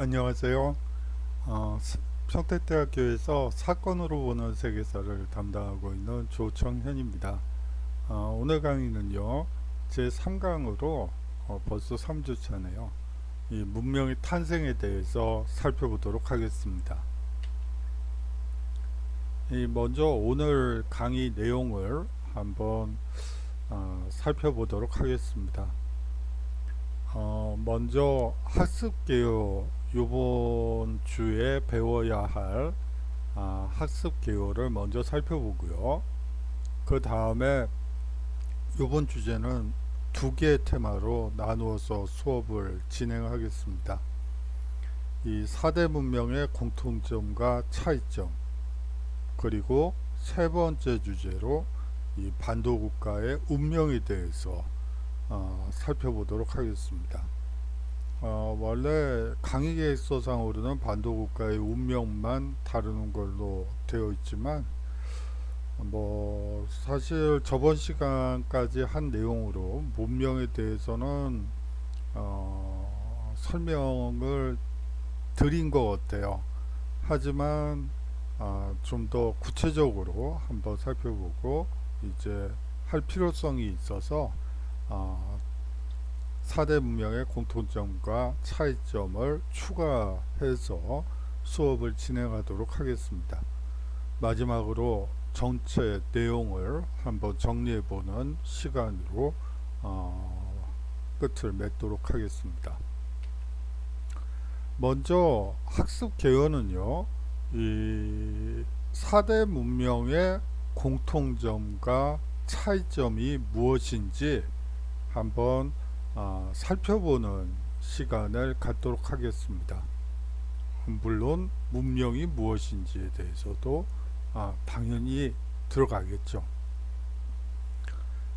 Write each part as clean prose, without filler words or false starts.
안녕하세요. 평택대학교에서 사건으로 보는 세계사를 담당하고 있는 조청현입니다. 오늘 강의는요, 제 3강으로 벌써 3주차네요. 이 문명의 탄생에 대해서 살펴보도록 하겠습니다. 먼저 오늘 강의 내용을 한번 살펴보도록 하겠습니다. 먼저 학습개요, 요번 주에 배워야 할 학습개요를 먼저 살펴보고요. 그 다음에 요번 주제는 두 개의 테마로 나누어서 수업을 진행하겠습니다. 이 4대 문명의 공통점과 차이점, 그리고 세 번째 주제로 이 반도국가의 운명에 대해서 살펴보도록 하겠습니다. 원래 강의 계획서상으로는 반도국가의 운명만 다루는 걸로 되어 있지만 사실 저번 시간까지 한 내용으로 문명에 대해서는 설명을 드린 것 같아요. 하지만 좀 더 구체적으로 한번 살펴보고 이제 할 필요성이 있어서 4대 문명의 공통점과 차이점을 추가해서 수업을 진행하도록 하겠습니다. 마지막으로 전체 내용을 한번 정리해보는 시간으로 끝을 맺도록 하겠습니다. 먼저 학습 개요는요, 이 4대 문명의 공통점과 차이점이 무엇인지 한번 살펴보는 시간을 갖도록 하겠습니다. 물론 문명이 무엇인지에 대해서도 당연히 들어가겠죠.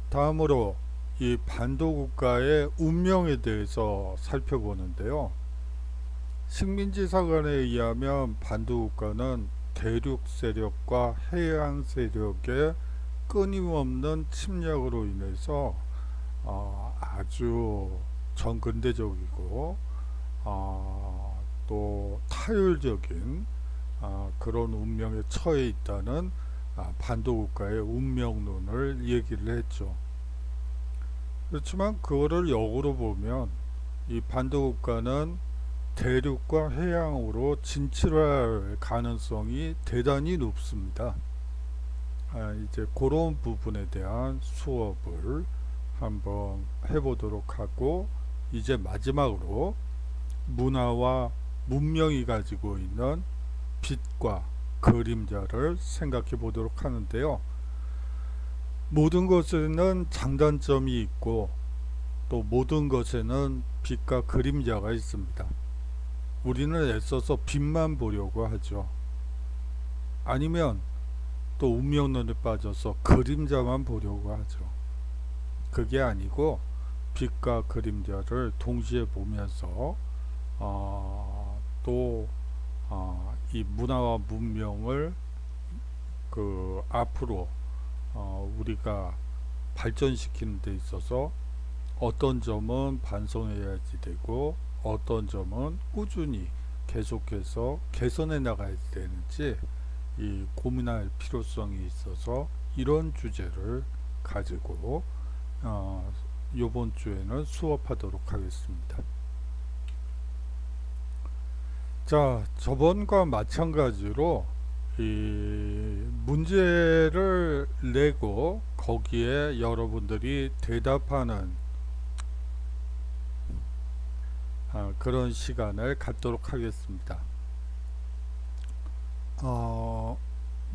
다음으로 이 반도국가의 운명에 대해서 살펴보는데요. 식민지 사관에 의하면 반도국가는 대륙 세력과 해양 세력의 끊임없는 침략으로 인해서 아주 전근대적이고 또 타율적인 그런 운명에 처해 있다는 반도국가의 운명론을 얘기를 했죠. 그렇지만 그거를 역으로 보면 이 반도국가는 대륙과 해양으로 진출할 가능성이 대단히 높습니다. 이제 그런 부분에 대한 수업을 한번 해보도록 하고, 이제 마지막으로 문화와 문명이 가지고 있는 빛과 그림자를 생각해 보도록 하는데요. 모든 것에는 장단점이 있고 또 모든 것에는 빛과 그림자가 있습니다. 우리는 애써서 빛만 보려고 하죠. 아니면 또 운명론에 빠져서 그림자만 보려고 하죠. 그게 아니고 빛과 그림자를 동시에 보면서 또 이 문화와 문명을 앞으로 우리가 발전시키는 데 있어서 어떤 점은 반성해야지 되고 어떤 점은 꾸준히 계속해서 개선해 나가야 되는지 이 고민할 필요성이 있어서 이런 주제를 가지고 요번 주에는 수업하도록 하겠습니다. 자, 저번과 마찬가지로 이 문제를 내고 거기에 여러분들이 대답하는 그런 시간을 갖도록 하겠습니다.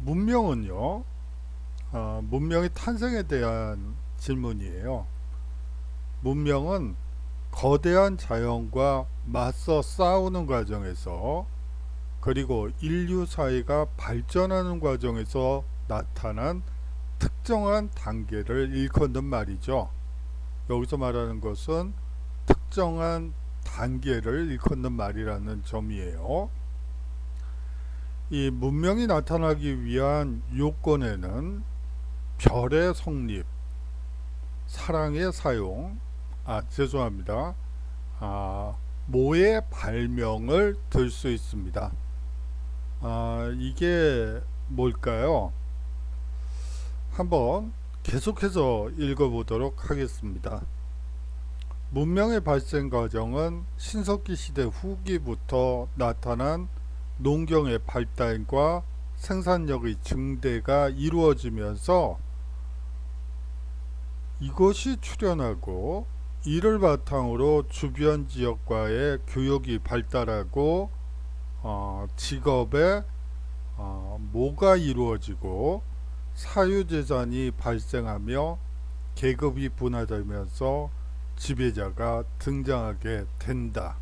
문명은요, 문명의 탄생에 대한 질문이에요. 문명은 거대한 자연과 맞서 싸우는 과정에서, 그리고 인류 사회가 발전하는 과정에서 나타난 특정한 단계를 일컫는 말이죠. 여기서 말하는 것은 특정한 단계를 일컫는 말이라는 점이에요. 이 문명이 나타나기 위한 요건에는 별의 성립, 사랑의 사용, 죄송합니다. 모의 발명을 들 수 있습니다. 이게 뭘까요? 한번 계속해서 읽어보도록 하겠습니다. 문명의 발생 과정은 신석기 시대 후기부터 나타난 농경의 발달과 생산력의 증대가 이루어지면서 이것이 출현하고, 이를 바탕으로 주변 지역과의 교역이 발달하고 직업의 모가 이루어지고 사유재산이 발생하며 계급이 분화되면서 지배자가 등장하게 된다.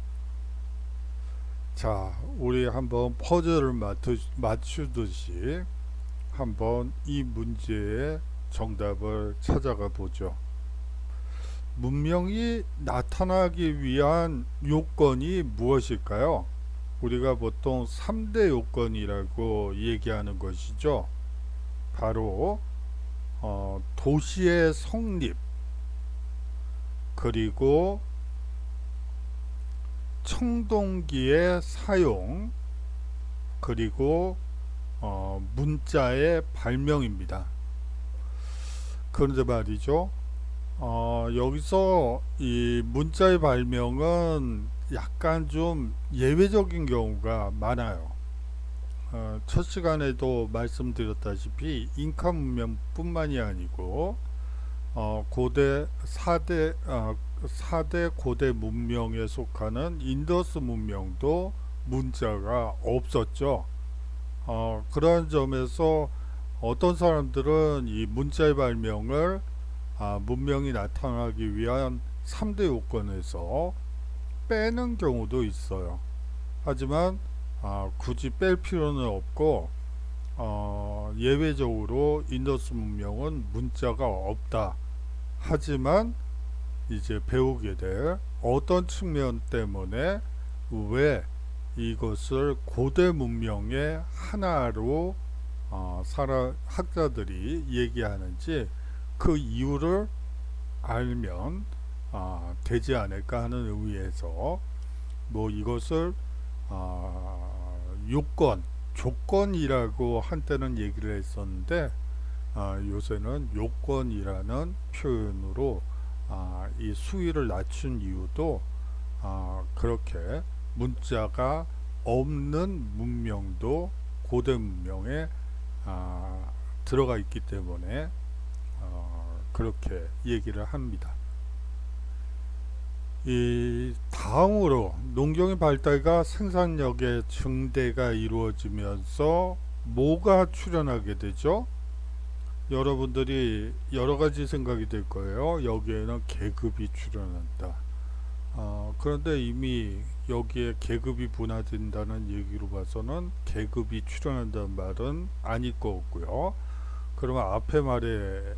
자, 우리 한번 퍼즐을 맞추듯이 한번 이 문제의 정답을 찾아가 보죠. 문명이 나타나기 위한 요건이 무엇일까요? 우리가 보통 3대 요건이라고 얘기하는 것이죠. 바로 도시의 성립, 그리고 청동기의 사용, 그리고 문자의 발명입니다. 그런데 말이죠, 여기서 이 문자의 발명은 약간 좀 예외적인 경우가 많아요. 첫 시간에도 말씀드렸다시피 잉카 문명뿐만이 아니고 고대 4대 고대 문명에 속하는 인더스 문명도 문자가 없었죠. 그런 점에서 어떤 사람들은 이 문자의 발명을 문명이 나타나기 위한 3대 요건에서 빼는 경우도 있어요. 하지만 굳이 뺄 필요는 없고, 예외적으로 인더스 문명은 문자가 없다. 하지만 이제 배우게 될 어떤 측면 때문에 왜 이것을 고대 문명의 하나로 학자들이 얘기하는지 그 이유를 알면 되지 않을까 하는 의미에서 뭐 이것을 요건, 조건이라고 한때는 얘기를 했었는데 요새는 요건이라는 표현으로 이 수위를 낮춘 이유도 그렇게 문자가 없는 문명도 고대 문명에 들어가 있기 때문에 그렇게 얘기를 합니다. 이 다음으로 농경의 발달과 생산력의 증대가 이루어지면서 뭐가 출현하게 되죠? 여러분들이 여러가지 생각이 될 거예요. 여기에는 계급이 출현한다. 그런데 이미 여기에 계급이 분화된다는 얘기로 봐서는 계급이 출현한다는 말은 아닐 거고요. 그러면 앞에 말에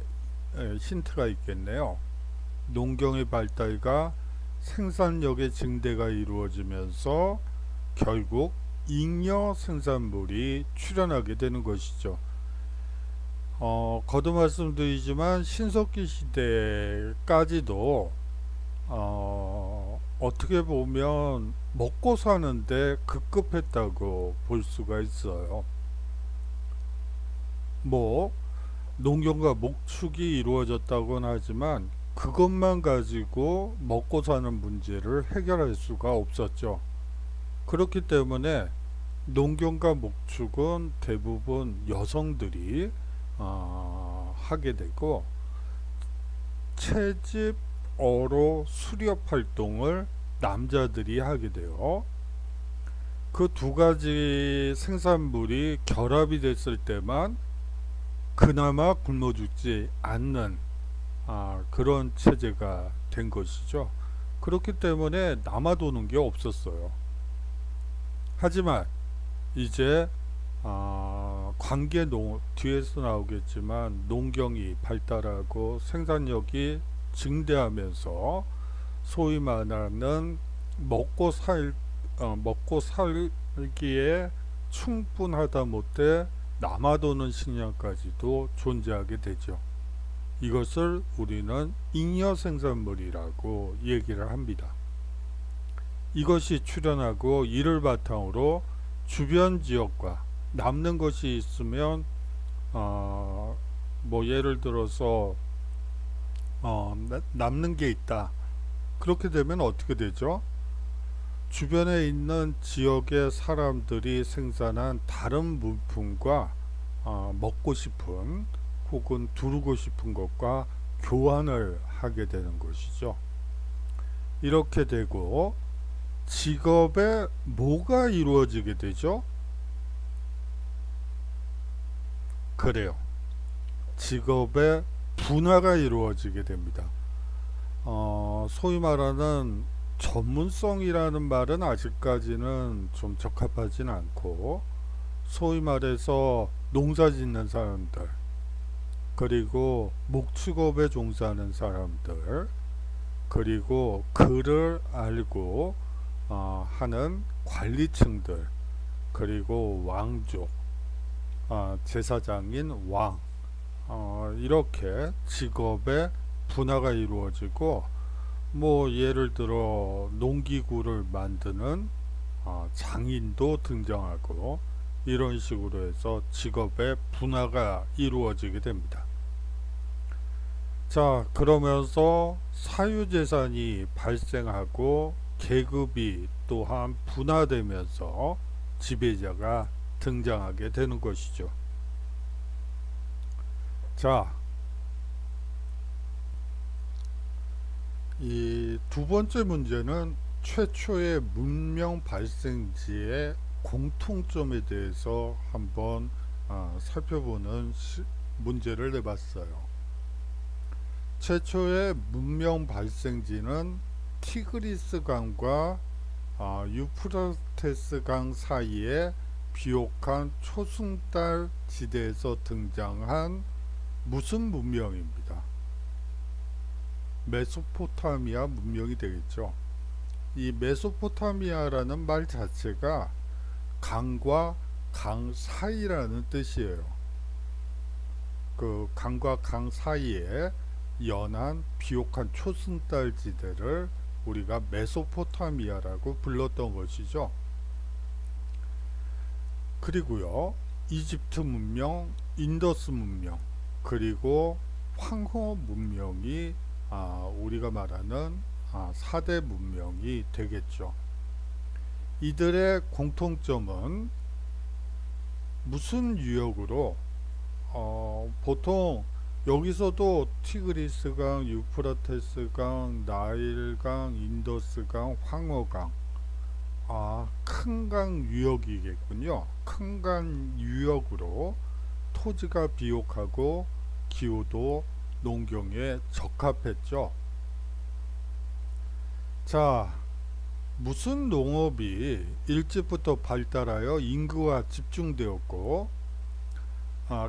힌트가 있겠네요. 농경의 발달과 생산력의 증대가 이루어지면서 결국 잉여 생산물이 출현하게 되는 것이죠. 거듭 말씀드리지만 신석기 시대까지도 어떻게 보면 먹고 사는데 급급했다고 볼 수가 있어요. 뭐 농경과 목축이 이루어졌다고는 하지만 그것만 가지고 먹고 사는 문제를 해결할 수가 없었죠. 그렇기 때문에 농경과 목축은 대부분 여성들이 하게 되고, 채집, 어로, 수렵 활동을 남자들이 하게 돼요. 그 두 가지 생산물이 결합이 됐을 때만 그나마 굶어 죽지 않는 그런 체제가 된 것이죠. 그렇기 때문에 남아도는 게 없었어요. 하지만 이제 뒤에서 나오겠지만 농경이 발달하고 생산력이 증대하면서 소위 말하는 먹고 살기에 충분하다 못해 남아도는 식량까지도 존재하게 되죠. 이것을 우리는 잉여 생산물이라고 얘기를 합니다. 이것이 출현하고 이를 바탕으로 주변 지역과 남는 것이 있으면 뭐 예를 들어서 남는 게 있다. 그렇게 되면 어떻게 되죠? 주변에 있는 지역의 사람들이 생산한 다른 물품과 먹고 싶은 혹은 두르고 싶은 것과 교환을 하게 되는 것이죠. 이렇게 되고 직업에 뭐가 이루어지게 되죠? 그래요. 직업의 분화가 이루어지게 됩니다. 소위 말하는 전문성이라는 말은 아직까지는 좀 적합하진 않고, 소위 말해서 농사 짓는 사람들, 그리고 목축업에 종사하는 사람들, 그리고 글을 알고 하는 관리층들, 그리고 왕족, 제사장인 왕, 이렇게 직업의 분화가 이루어지고, 뭐 예를 들어 농기구를 만드는 장인도 등장하고, 이런 식으로 해서 직업의 분화가 이루어지게 됩니다. 자, 그러면서 사유재산이 발생하고 계급이 또한 분화되면서 지배자가 등장하게 되는 것이죠. 자, 이 두 번째 문제는 최초의 문명 발생지의 공통점에 대해서 한번 살펴보는 문제를 내봤어요. 최초의 문명 발생지는 티그리스 강과 유프라테스 강 사이에 비옥한 초승달 지대에서 등장한 무슨 문명입니다. 메소포타미아 문명이 되겠죠. 이 메소포타미아라는 말 자체가 강과 강 사이라는 뜻이에요. 그 강과 강 사이에 연한 비옥한 초승달 지대를 우리가 메소포타미아라고 불렀던 것이죠. 그리고요, 이집트 문명, 인더스 문명, 그리고 황호 문명이 우리가 말하는 4대 문명이 되겠죠. 이들의 공통점은 무슨 유역으로 보통 여기서도 티그리스강, 유프라테스강, 나일강, 인더스강, 황허강, 큰 강 유역이겠군요. 큰 강 유역으로 토지가 비옥하고 기후도 농경에 적합했죠. 자, 무슨 농업이 일찍부터 발달하여 인구가 집중되었고,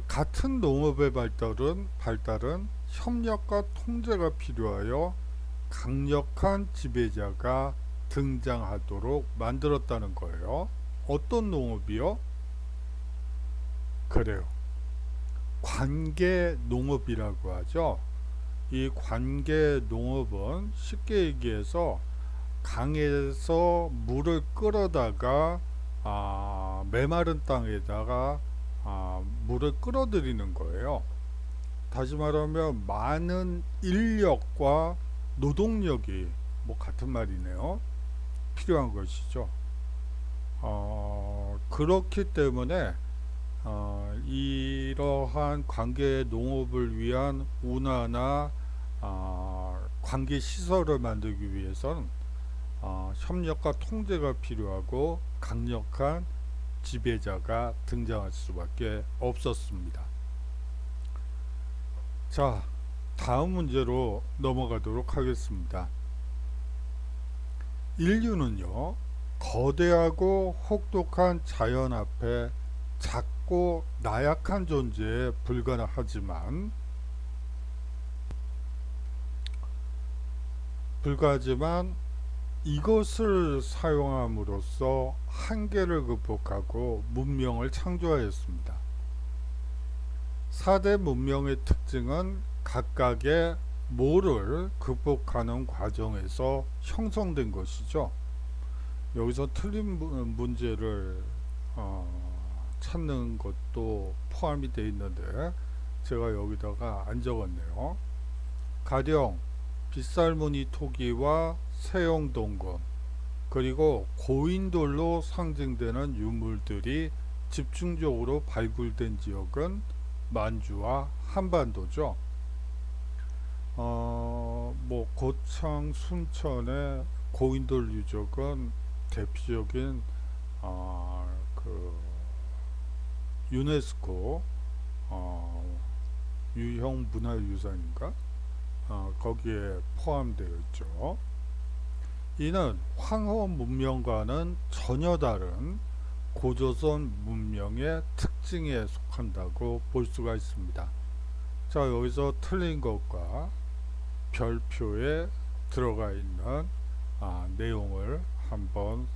같은 농업의 발달은 협력과 통제가 필요하여 강력한 지배자가 등장하도록 만들었다는 거예요. 어떤 농업이요? 그래요. 관계 농업이라고 하죠. 이 관계 농업은 쉽게 얘기해서 강에서 물을 끌어다가 메마른 땅에다가 물을 끌어들이는 거예요. 다시 말하면 많은 인력과 노동력이 같은 말이네요. 필요한 것이죠. 그렇기 때문에 이러한 관계 농업을 위한 운하나 관계 시설을 만들기 위해서는 협력과 통제가 필요하고 강력한 지배자가 등장할 수밖에 없었습니다. 자, 다음 문제로 넘어가도록 하겠습니다. 인류는요, 거대하고 혹독한 자연 앞에 작고 나약한 존재에 불과하지만 이것을 사용함으로써 한계를 극복하고 문명을 창조하였습니다. 4대 문명의 특징은 각각의 뭐를 극복하는 과정에서 형성된 것이죠. 여기서 틀린 문제를 찾는 것도 포함이 되어 있는데 제가 여기다가 안 적었네요. 가령 빗살무늬 토기와 세용동검 그리고 고인돌로 상징되는 유물들이 집중적으로 발굴된 지역은 만주와 한반도죠. 뭐 고창, 순천의 고인돌 유적은 대표적인 그 유네스코 유형 문화유산인가 거기에 포함되어 있죠. 이는 황허 문명과는 전혀 다른 고조선 문명의 특징에 속한다고 볼 수가 있습니다. 자, 여기서 틀린 것과 별표에 들어가 있는 내용을 한번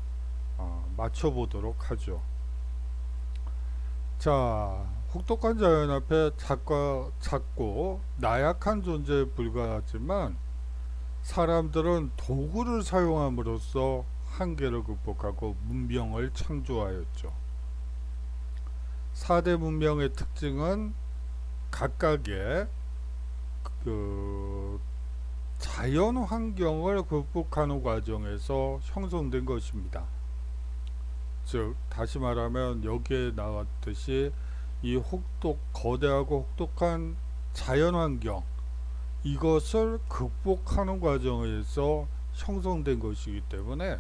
맞춰보도록 하죠. 자, 혹독한 자연 앞에 작고 나약한 존재에 불과하지만 사람들은 도구를 사용함으로써 한계를 극복하고 문명을 창조하였죠. 4대 문명의 특징은 각각의 그 자연 환경을 극복하는 과정에서 형성된 것입니다. 즉 다시 말하면 여기에 나왔듯이 이 거대하고 혹독한 자연 환경 이것을 극복하는 과정에서 형성된 것이기 때문에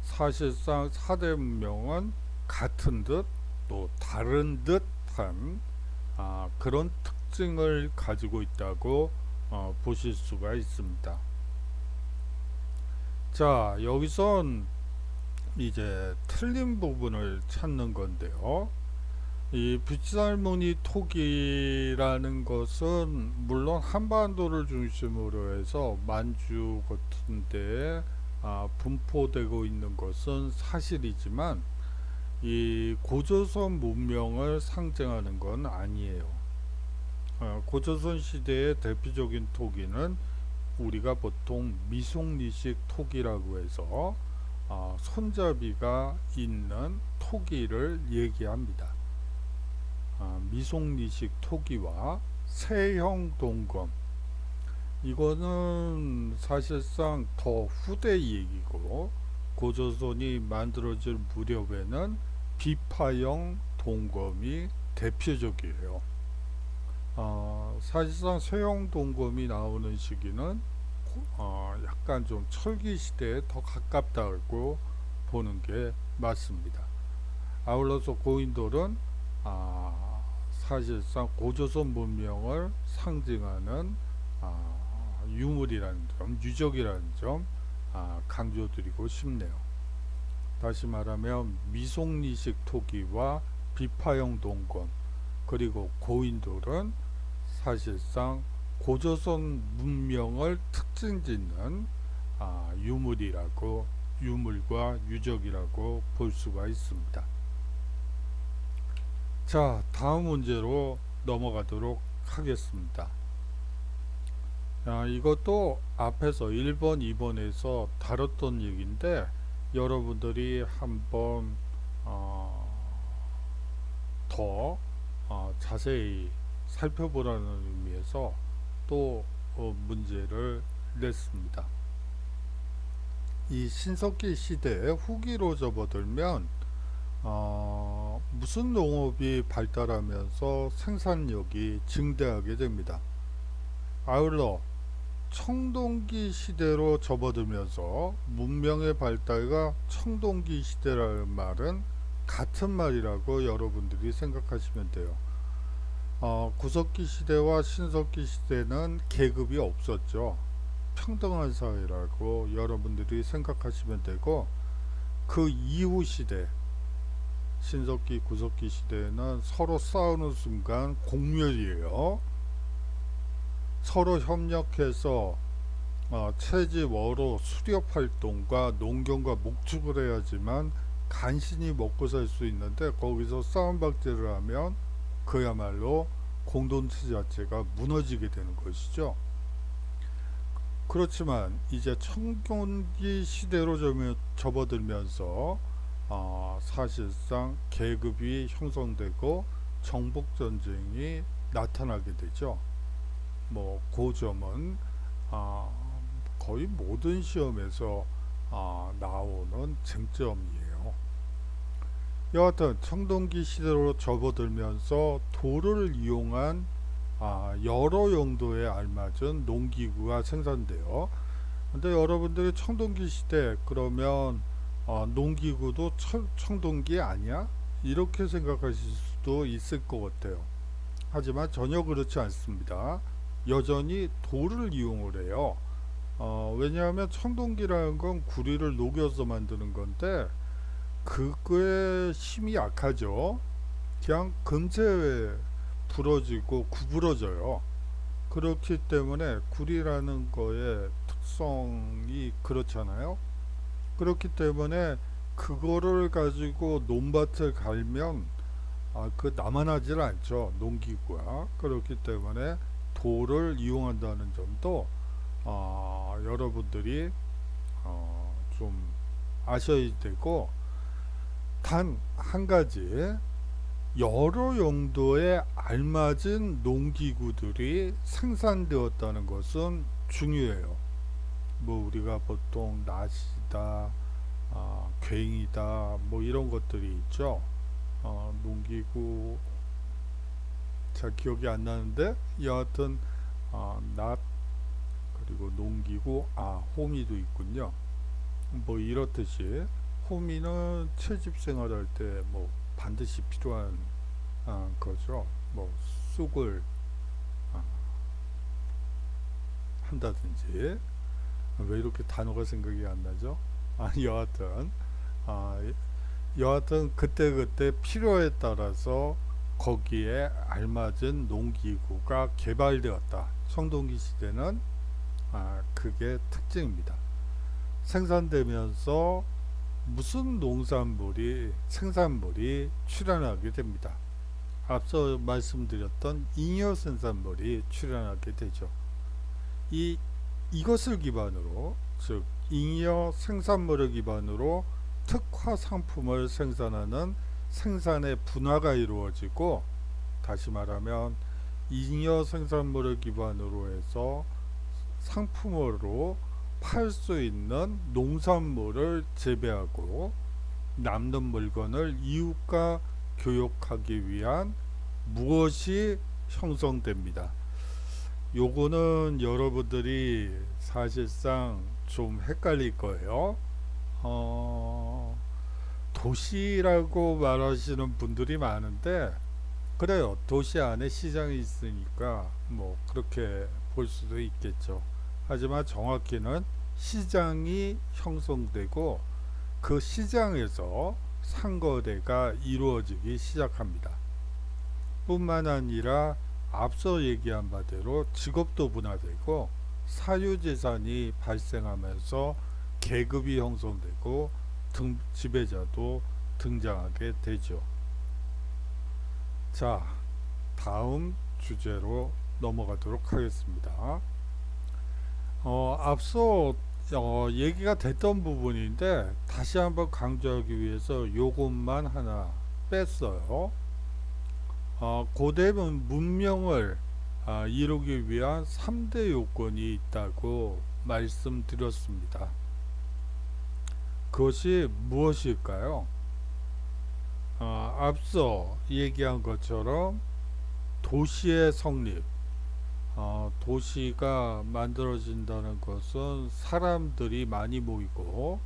사실상 4대 문명은 같은 듯 또 다른 듯한 그런 특징을 가지고 있다고 보실 수가 있습니다. 자, 여기선 이제 틀린 부분을 찾는 건데요. 이 빗살무늬 토기라는 것은 물론 한반도를 중심으로 해서 만주 같은 데에 분포되고 있는 것은 사실이지만 이 고조선 문명을 상징하는 건 아니에요. 고조선 시대의 대표적인 토기는 우리가 보통 미송리식 토기라고 해서 손잡이가 있는 토기를 얘기합니다. 미송리식 토기와 세형 동검 이거는 사실상 더 후대 얘기고 고조선이 만들어질 무렵에는 비파형 동검이 대표적이에요. 사실상 세형 동검이 나오는 시기는 약간 좀 철기 시대에 더 가깝다고 보는 게 맞습니다. 아울러서 고인돌은 사실상 고조선 문명을 상징하는 유물이라는 점, 유적이라는 점 강조드리고 싶네요. 다시 말하면 미송리식 토기와 비파형 동검 그리고 고인돌은 사실상 고조선 문명을 특징짓는 유물과 유적이라고 볼 수가 있습니다. 자, 다음 문제로 넘어가도록 하겠습니다. 이것도 앞에서 1번, 2번에서 다뤘던 얘기인데 여러분들이 한번 더 자세히 살펴보라는 의미에서 또 문제를 냈습니다. 이 신석기 시대 후기로 접어들면 무슨 농업이 발달하면서 생산력이 증대하게 됩니다. 아울러 청동기 시대로 접어들면서 문명의 발달과 청동기 시대라는 말은 같은 말이라고 여러분들이 생각하시면 돼요. 구석기 시대와 신석기 시대는 계급이 없었죠. 평등한 사회라고 여러분들이 생각하시면 되고, 그 이후 시대 신석기, 구석기 시대에는 서로 싸우는 순간 공멸이에요. 서로 협력해서 채지, 워로, 수렵 활동과 농경과 목축을 해야지만 간신히 먹고 살 수 있는데 거기서 싸움박질을 하면 그야말로 공동체 자체가 무너지게 되는 것이죠. 그렇지만 이제 청동기 시대로 접어들면서 사실상 계급이 형성되고 정복 전쟁이 나타나게 되죠. 뭐 그 점은 아, 거의 모든 시험에서 나오는 쟁점이에요. 여하튼 청동기 시대로 접어들면서 돌을 이용한 여러 용도에 알맞은 농기구가 생산돼요. 근데 여러분들이 청동기 시대 그러면 농기구도 청동기 아니야? 이렇게 생각하실 수도 있을 것 같아요. 하지만 전혀 그렇지 않습니다. 여전히 돌을 이용을 해요. 왜냐하면 청동기라는 건 구리를 녹여서 만드는 건데 그거의 힘이 약하죠. 그냥 금세 부러지고 구부러져요. 그렇기 때문에 구리라는 거의 특성이 그렇잖아요. 그렇기 때문에 그거를 가지고 논밭을 갈면 그 남아나질 않죠. 농기구가. 그렇기 때문에 돌을 이용한다는 점도 여러분들이 좀 아셔야 되고, 단 한 가지 여러 용도에 알맞은 농기구들이 생산되었다는 것은 중요해요. 뭐 우리가 보통 낫이다, 괭이다, 뭐 이런 것들이 있죠. 농기구 잘 기억이 안 나는데 여하튼 낫 그리고 농기구 호미도 있군요. 뭐 이렇듯이 호미는 채집 생활할 때 뭐 반드시 필요한 거죠. 뭐 쑥을 아, 한다든지. 왜 이렇게 단어가 생각이 안 나죠? 여하튼 아, 여하튼 그때그때 필요에 따라서 거기에 알맞은 농기구가 개발되었다. 청동기 시대는 그게 특징입니다. 생산되면서 무슨 생산물이 출현하게 됩니다. 앞서 말씀드렸던 잉여 생산물이 출현하게 되죠. 이것을 기반으로, 즉 잉여 생산물을 기반으로 특화 상품을 생산하는 생산의 분화가 이루어지고, 다시 말하면 잉여 생산물을 기반으로 해서 상품으로 팔 수 있는 농산물을 재배하고 남는 물건을 이웃과 교역하기 위한 무엇이 형성됩니다. 요거는 여러분들이 사실상 좀 헷갈릴 거예요. 도시라고 말하시는 분들이 많은데, 그래요. 도시 안에 시장이 있으니까 뭐 그렇게 볼 수도 있겠죠. 하지만 정확히는 시장이 형성되고 그 시장에서 상거래가 이루어지기 시작합니다. 뿐만 아니라 앞서 얘기한 바대로 직업도 분화되고 사유재산이 발생하면서 계급이 형성되고 지배자도 등장하게 되죠. 자, 다음 주제로 넘어가도록 하겠습니다. 앞서 얘기가 됐던 부분인데 다시 한번 강조하기 위해서 요것만 하나 뺐어요. 고대 문명을 이루기 위한 3대 요건이 있다고 말씀드렸습니다. 그것이 무엇일까요? 앞서 얘기한 것처럼 도시의 성립, 도시가 만들어진다는 것은 사람들이 많이 모이고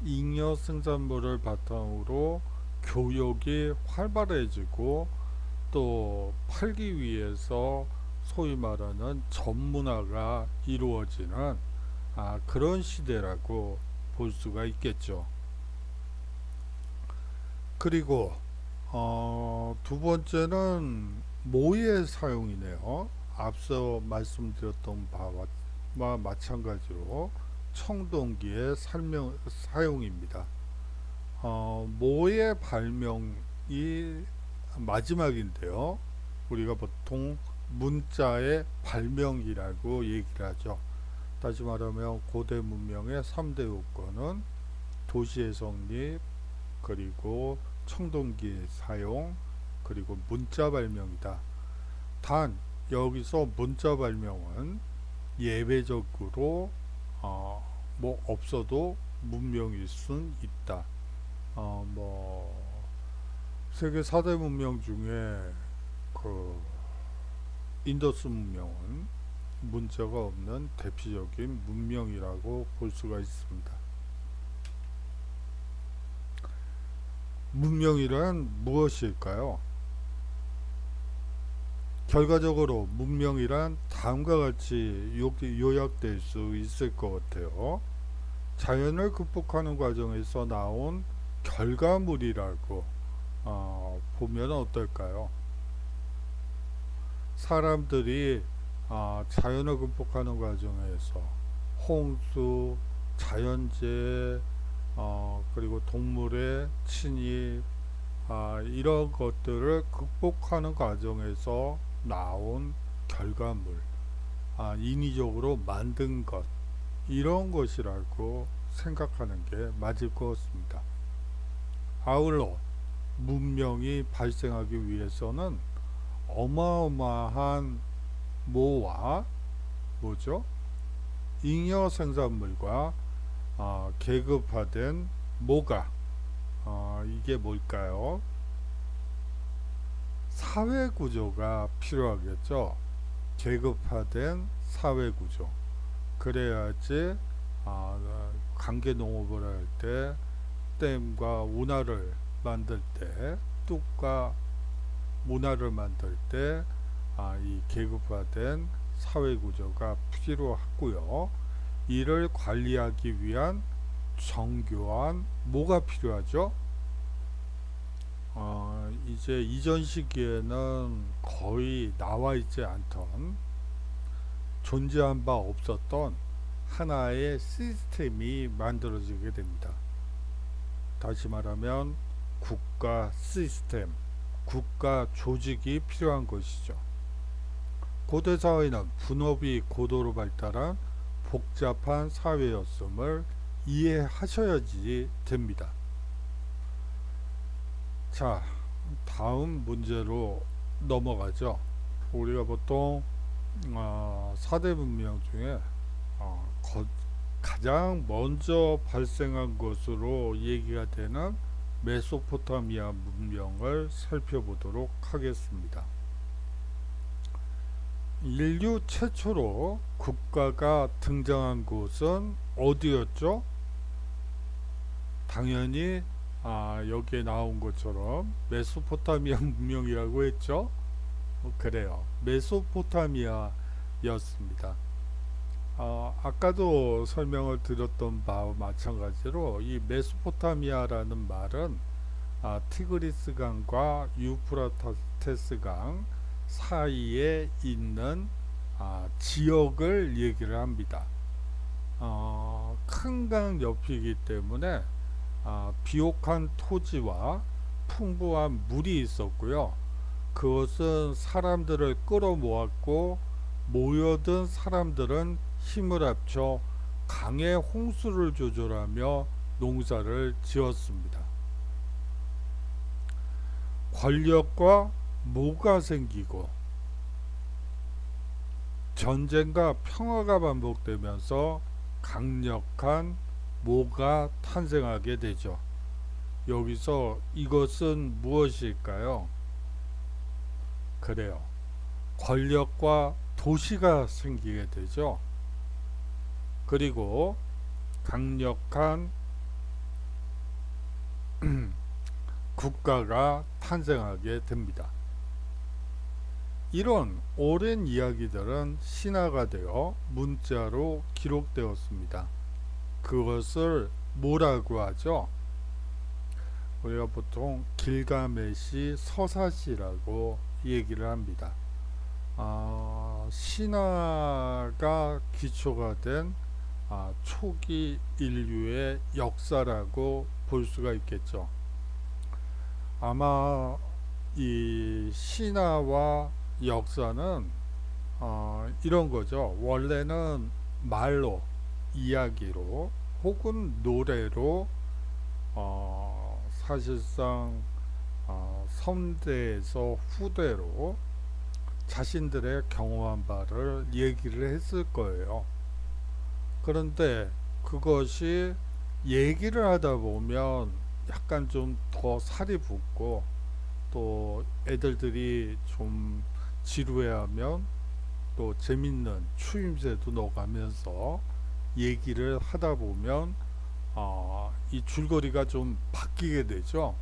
잉여 생산물을 바탕으로 교역이 활발해지고 또 팔기 위해서 소위 말하는 전문화가 이루어지는 그런 시대라고 볼 수가 있겠죠. 그리고 두 번째는 모의 사용이네요. 앞서 말씀드렸던 바와 마찬가지로 청동기의 사용입니다. 모의 발명이 마지막인데요. 우리가 보통 문자의 발명이라고 얘기를 하죠. 다시 말하면 고대 문명의 3대 요건은 도시의 성립, 그리고 청동기의 사용, 그리고 문자 발명이다. 단 여기서 문자 발명은 예외적으로 뭐 없어도 문명일 순 있다. 뭐 세계 4대 문명 중에 그 인더스 문명은 문자가 없는 대표적인 문명이라고 볼 수가 있습니다. 문명이란 무엇일까요? 결과적으로 문명이란 다음과 같이 요약될 수 있을 것 같아요. 자연을 극복하는 과정에서 나온 결과물이라고 보면 어떨까요? 사람들이 자연을 극복하는 과정에서 홍수, 자연재해, 그리고 동물의 침입, 이런 것들을 극복하는 과정에서 나온 결과물, 인위적으로 만든 것, 이런 것이라고 생각하는 게 맞을 것 같습니다. 아울러 문명이 발생하기 위해서는 어마어마한 모와 뭐죠? 잉여 생산물과 계급화된 모가, 이게 뭘까요? 사회 구조가 필요하겠죠. 계급화된 사회 구조. 그래야지 관계 농업을 할 때 댐과 운하를 만들 때, 뚝과 문화를 만들 때 이 계급화된 사회 구조가 필요하고요. 이를 관리하기 위한 정교한 뭐가 필요하죠? 이제 이전 시기에는 거의 나와 있지 않던, 존재한 바 없었던 하나의 시스템이 만들어지게 됩니다. 다시 말하면 국가 시스템, 국가 조직이 필요한 것이죠. 고대 사회는 분업이 고도로 발달한 복잡한 사회였음을 이해하셔야지 됩니다. 자, 다음 문제로 넘어가죠. 우리가 보통 4대 문명 중에 가장 먼저 발생한 것으로 얘기가 되는 메소포타미아 문명을 살펴보도록 하겠습니다. 인류 최초로 국가가 등장한 곳은 어디였죠? 당연히 여기에 나온 것처럼 메소포타미아 문명이라고 했죠. 그래요. 메소포타미아였습니다. 아까도 설명을 드렸던 바와 마찬가지로 이 메소포타미아라는 말은 티그리스 강과 유프라테스 강 사이에 있는 지역을 얘기를 합니다. 큰 강 옆이기 때문에 비옥한 토지와 풍부한 물이 있었고요. 그것은 사람들을 끌어모았고, 모여든 사람들은 힘을 합쳐 강의 홍수를 조절하며 농사를 지었습니다. 권력과 모가 생기고 전쟁과 평화가 반복되면서 강력한 모가 탄생하게 되죠. 여기서 이것은 무엇일까요? 그래요. 권력과 도시가 생기게 되죠. 그리고 강력한 국가가 탄생하게 됩니다. 이런 오랜 이야기들은 신화가 되어 문자로 기록되었습니다. 그것을 뭐라고 하죠? 우리가 보통 길가메시 서사시라고 얘기를 합니다. 신화가 기초가 된 초기 인류의 역사라고 볼 수가 있겠죠. 아마 이 신화와 역사는 이런 거죠. 원래는 말로, 이야기로 혹은 노래로 사실상 선대에서 후대로 자신들의 경험한 바를 얘기를 했을 거예요. 그런데 그것이 얘기를 하다 보면 약간 좀 더 살이 붙고 또 애들들이 좀 지루해하면 또 재밌는 추임새도 넣어가면서 얘기를 하다 보면 이 줄거리가 좀 바뀌게 되죠.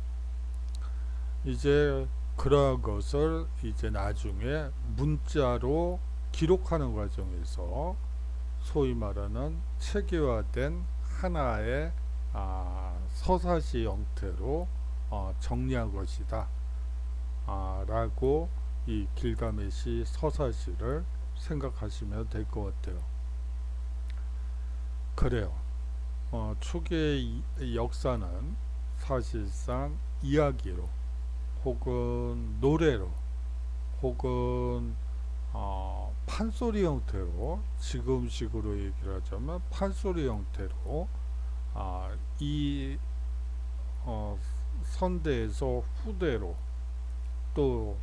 이제 그러한 것을 이제 나중에 문자로 기록하는 과정에서 소위 말하는 체계화된 하나의 서사시 형태로 정리한 것이다 라고 이 길가메시 서사시를 생각하시면 될 것 같아요. 그래요. 초기의 역사는 사실상 이야기로 혹은 노래로 혹은 판소리 형태로, 지금식으로 얘기를 하자면 판소리 형태로 이 선대에서 후대로, 또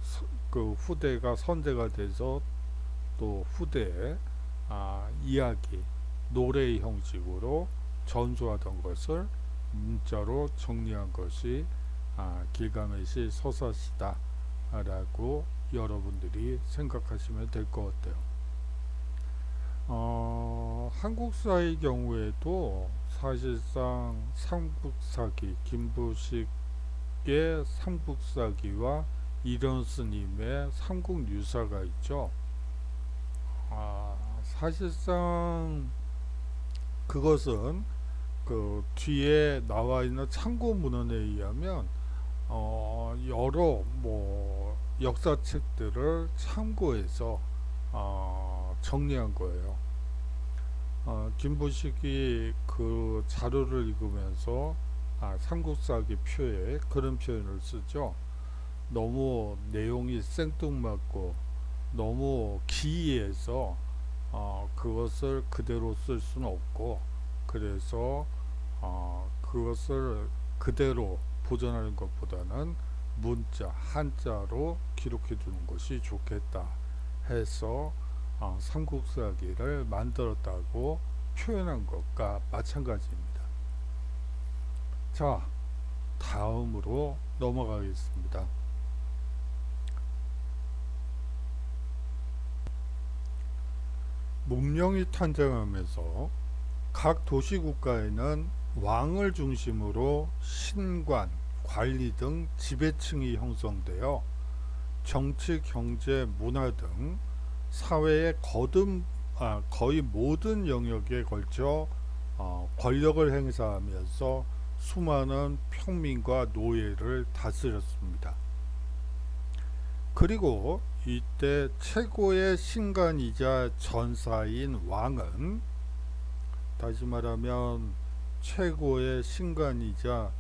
그 후대가 선대가 돼서 또 후대에 이야기, 노래 형식으로 전수하던 것을 문자로 정리한 것이 길가메시 서사시다 라고 여러분들이 생각하시면 될 것 같아요. 한국사의 경우에도 사실상 삼국사기, 김부식의 삼국사기와 이련스님의 삼국유사가 있죠. 사실상 그것은 그 뒤에 나와 있는 참고 문헌에 의하면 여러 뭐 역사책들을 참고해서 정리한 거예요. 김부식이 그 자료를 읽으면서 삼국사기 표에 그런 표현을 쓰죠. 너무 내용이 생뚱맞고 너무 기이해서 그것을 그대로 쓸 수는 없고, 그래서 그것을 그대로 보존하는 것보다는 문자, 한자로 기록해 두는 것이 좋겠다 해서 삼국사기를 만들었다고 표현한 것과 마찬가지입니다. 자, 다음으로 넘어가겠습니다. 문명이 탄생하면서 각 도시국가에는 왕을 중심으로 신관, 관리 등 지배층이 형성되어 정치, 경제, 문화 등 사회의 거의 모든 영역에 걸쳐 권력을 행사하면서 수많은 평민과 노예를 다스렸습니다. 그리고 이때 최고의 신관이자 전사인 왕은, 다시 말하면 최고의 신관이자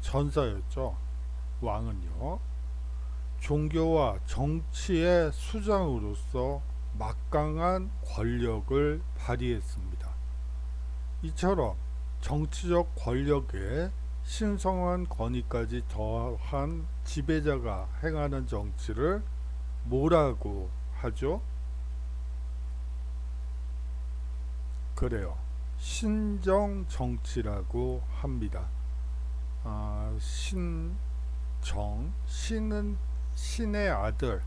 전사였죠. 왕은요, 종교와 정치의 수장으로서 막강한 권력을 발휘했습니다. 이처럼 정치적 권력에 신성한 권위까지 더한 지배자가 행하는 정치를 뭐라고 하죠? 그래요. 신정 정치라고 합니다. 신은 신의 아들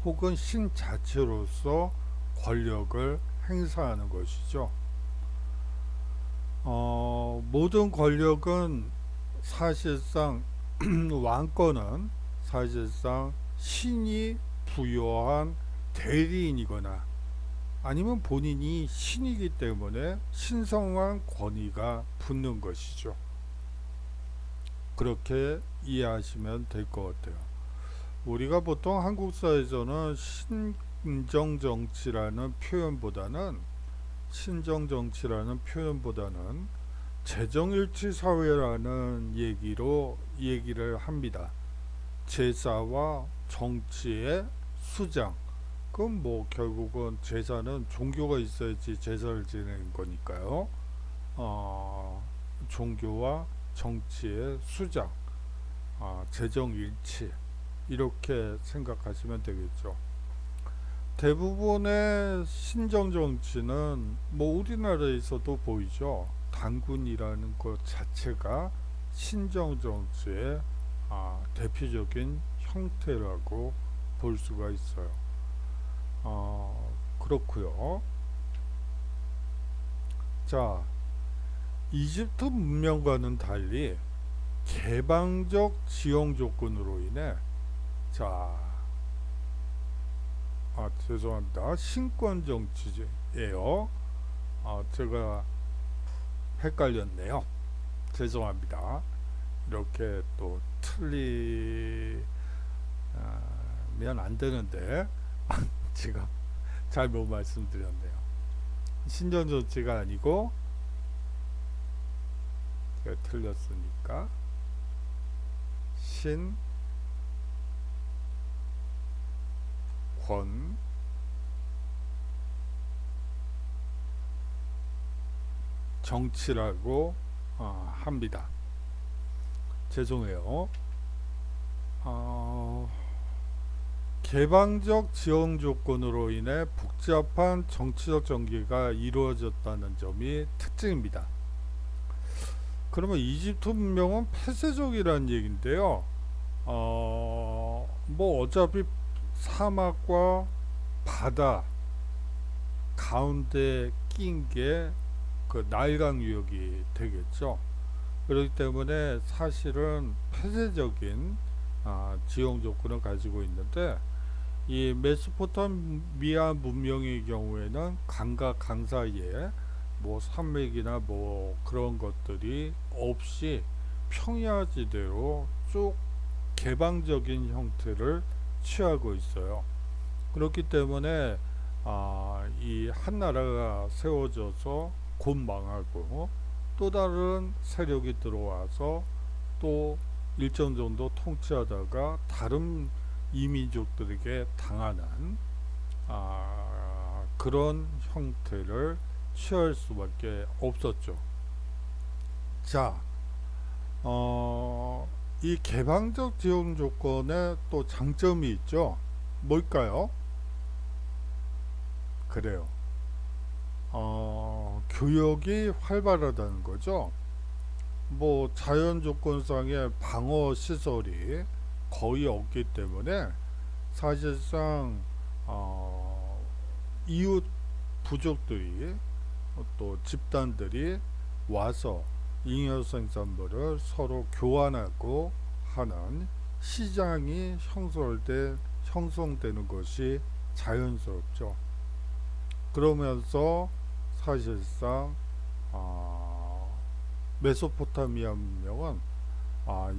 혹은 신 자체로서 권력을 행사하는 것이죠. 모든 권력은 사실상 왕권은 사실상 신이 부여한 대리인이거나 아니면 본인이 신이기 때문에 신성한 권위가 붙는 것이죠. 그렇게 이해하시면 될 것 같아요. 우리가 보통 한국사에서는 신정정치라는 표현보다는 재정일치 사회라는 얘기를 합니다. 제사와 정치의 수장, 그럼 뭐 결국은 제사는 종교가 있어야지 제사를 지내는 거니까요. 어, 종교와 정치의 수장, 재정 일치 이렇게 생각하시면 되겠죠. 대부분의 신정 정치는 뭐 우리나라에서도 보이죠. 단군이라는 것 자체가 신정 정치의 대표적인 형태라고 볼 수가 있어요. 그렇고요. 자, 이집트 문명과는 달리 개방적 지형 조건으로 인해 자, 죄송합니다. 신권 정치예요. 제가 헷갈렸네요. 죄송합니다. 이렇게 또 틀리면 안 되는데 제가 잘못 말씀드렸네요. 신전 정치가 아니고 제가 틀렸으니까 신권 정치라고 합니다. 죄송해요. 개방적 지형 조건으로 인해 복잡한 정치적 전개가 이루어졌다는 점이 특징입니다. 그러면 이집트 문명은 폐쇄적이라는 얘기인데요. 뭐 어차피 사막과 바다 가운데 낀 게 그 나일강 유역이 되겠죠. 그렇기 때문에 사실은 폐쇄적인 지형 조건을 가지고 있는데 이 메소포타미아 문명의 경우에는 강과 강 사이에 뭐 산맥이나 뭐 그런 것들이 없이 평야지대로 쭉 개방적인 형태를 취하고 있어요. 그렇기 때문에 이 한 나라가 세워져서 곧 망하고 또 다른 세력이 들어와서 또 일정 정도 통치하다가 다른 이민족들에게 당하는 그런 형태를 취할 수밖에 없었죠. 자, 이 개방적 지형 조건에 또 장점이 있죠. 뭘까요? 그래요. 교역이 활발하다는 거죠. 뭐 자연 조건상의 방어 시설이 거의 없기 때문에 사실상 이웃 부족들이 또 집단들이 와서 잉여 생산물을 서로 교환하고 하는 시장이 형성되는 것이 자연스럽죠. 그러면서 사실상 메소포타미아 문명은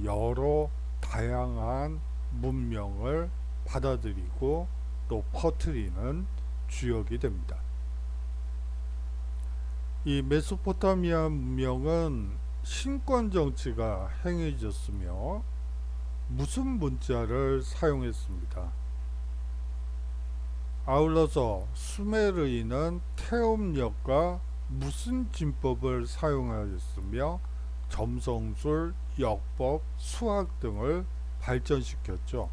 여러 다양한 문명을 받아들이고 또 퍼뜨리는 주역이 됩니다. 이 메소포타미아 문명은 신권 정치가 행해졌으며 무슨 문자를 사용했습니다. 아울러서 수메르인은 태음역과 무슨 진법을 사용하였으며 점성술, 역법, 수학 등을 발전시켰죠.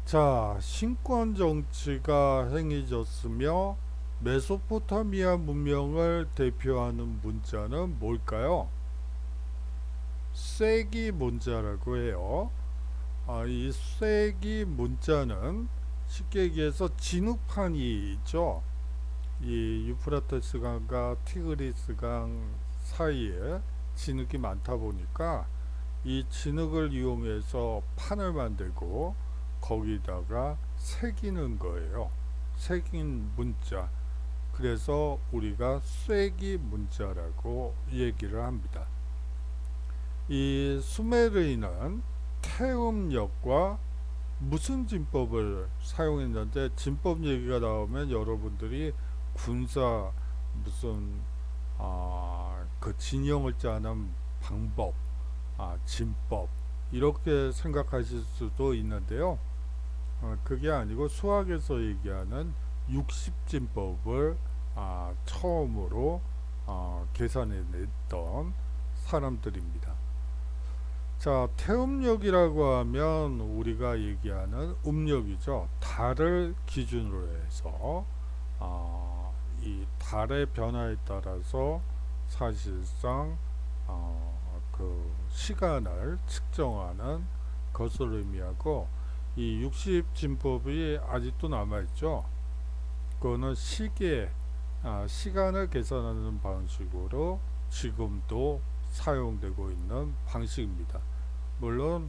자, 신권 정치가 행해졌으며 메소포타미아 문명을 대표하는 문자는 뭘까요? 쐐기 문자라고 해요. 이 쐐기 문자는 쉽게 얘기해서 진흙판이 있죠. 이 유프라테스 강과 티그리스 강 사이에 진흙이 많다 보니까 이 진흙을 이용해서 판을 만들고 거기다가 새기는 거예요. 새긴 문자. 그래서 우리가 쐐기 문자라고 얘기를 합니다. 이 수메르인은 태음역과 무슨 진법을 사용했는데, 진법 얘기가 나오면 여러분들이 군사 무슨 그 진영을 짜는 방법, 진법 이렇게 생각하실 수도 있는데요. 그게 아니고 수학에서 얘기하는 60진법을 처음으로 계산해냈던 사람들입니다. 자, 태음력이라고 하면 우리가 얘기하는 음력이죠. 달을 기준으로 해서 이 달의 변화에 따라서 사실상 그 시간을 측정하는 것을 의미하고, 이 60진법이 아직도 남아있죠. 그거는 시간을 계산하는 방식으로 지금도 사용되고 있는 방식입니다. 물론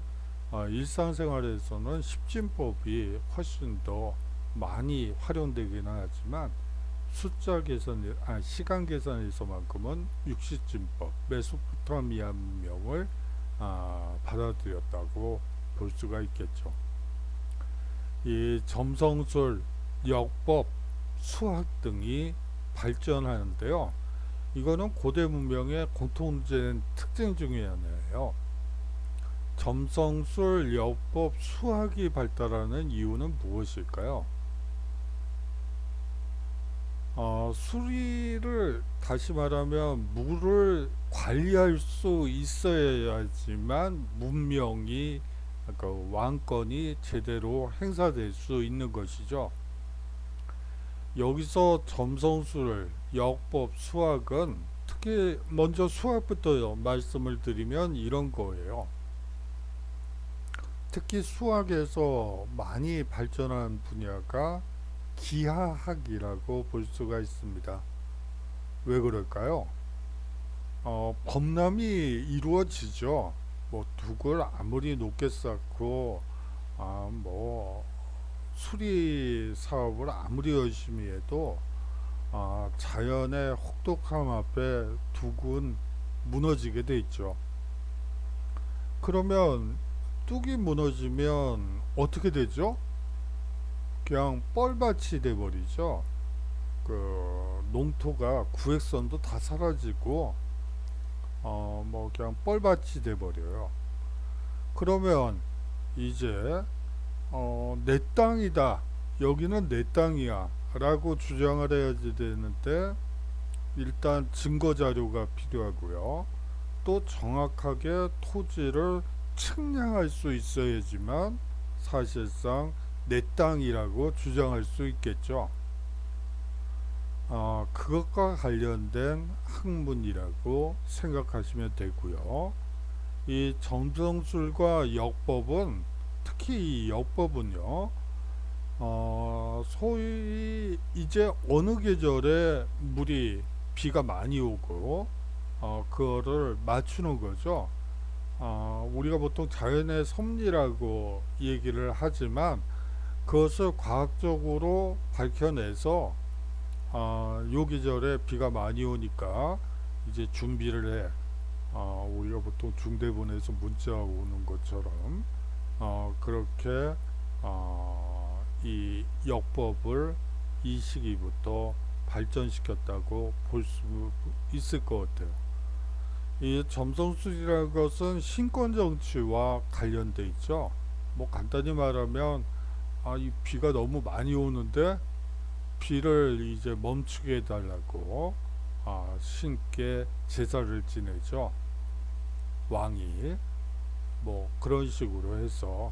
일상생활에서는 10진법이 훨씬 더 많이 활용되기는 하지만 시간 계산에서만큼은 60진법, 메소포타미아명을 받아들였다고 볼 수가 있겠죠. 이 점성술, 역법, 수학 등이 발전하는데요. 이거는 고대 문명의 공통된 특징 중에 하나예요. 점성술, 역법, 수학이 발달하는 이유는 무엇일까요? 수리를, 다시 말하면 물을 관리할 수 있어야지만 문명이, 그 왕권이 제대로 행사될 수 있는 것이죠. 여기서 점성술, 역법, 수학은, 특히 먼저 수학부터 말씀을 드리면 이런 거예요. 특히 수학에서 많이 발전한 분야가 기하학이라고 볼 수가 있습니다. 왜 그럴까요? 범람이 이루어지죠. 뭐 둑을 아무리 높게 쌓고 뭐 수리 사업을 아무리 열심히 해도 자연의 혹독함 앞에 둑은 무너지게 돼 있죠. 그러면 뚝이 무너지면 어떻게 되죠? 그냥 뻘밭이 돼 버리죠. 그 농토가, 구획선도 다 사라지고 뭐 그냥 뻘밭이 돼 버려요. 그러면 이제 내 땅이다, 여기는 내 땅이야 라고 주장을 해야지 되는데, 일단 증거 자료가 필요하고요. 또 정확하게 토지를 측량할 수 있어야지만 사실상 내 땅이라고 주장할 수 있겠죠. 그것과 관련된 학문이라고 생각하시면 되고요. 이 점성술과 역법은, 특히 이 역법은요, 소위 이제 어느 계절에 비가 많이 오고 그거를 맞추는 거죠. 우리가 보통 자연의 섭리라고 얘기를 하지만 그것을 과학적으로 밝혀내서 요 계절에 비가 많이 오니까 이제 준비를 해. 우리가 보통 중대본에서 문자 오는 것처럼 그렇게 이 역법을 이 시기부터 발전시켰다고 볼 수 있을 것 같아요. 이 점성술이라는 것은 신권 정치와 관련돼 있죠. 뭐 간단히 말하면 이 비가 너무 많이 오는데 비를 이제 멈추게 해달라고 신께 제사를 지내죠. 왕이. 뭐 그런 식으로 해서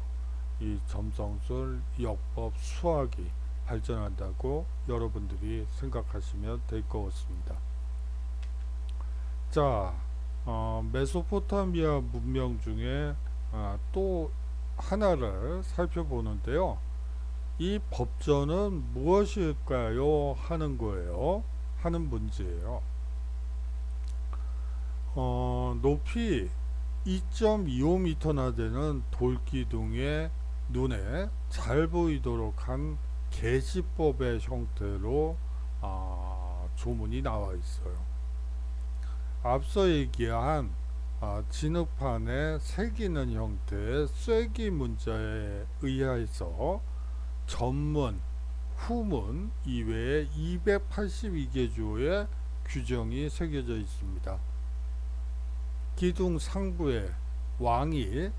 이 점성술, 역법, 수학이 발전한다고 여러분들이 생각하시면 될 것 같습니다. 자, 메소포타미아 문명 중에 또 하나를 살펴보는데요. 이 법전은 무엇일까요? 하는 거예요. 하는 문제예요. 높이 2.25m나 되는 돌기둥에 눈에 잘 보이도록 한 계시법의 형태로 조문이 나와 있어요. 앞서 얘기한 진흙판에 새기는 형태의 쐐기 문자에 의해서 전문, 후문 이외에 282개조의 규정이 새겨져 있습니다. 기둥 상부에 왕이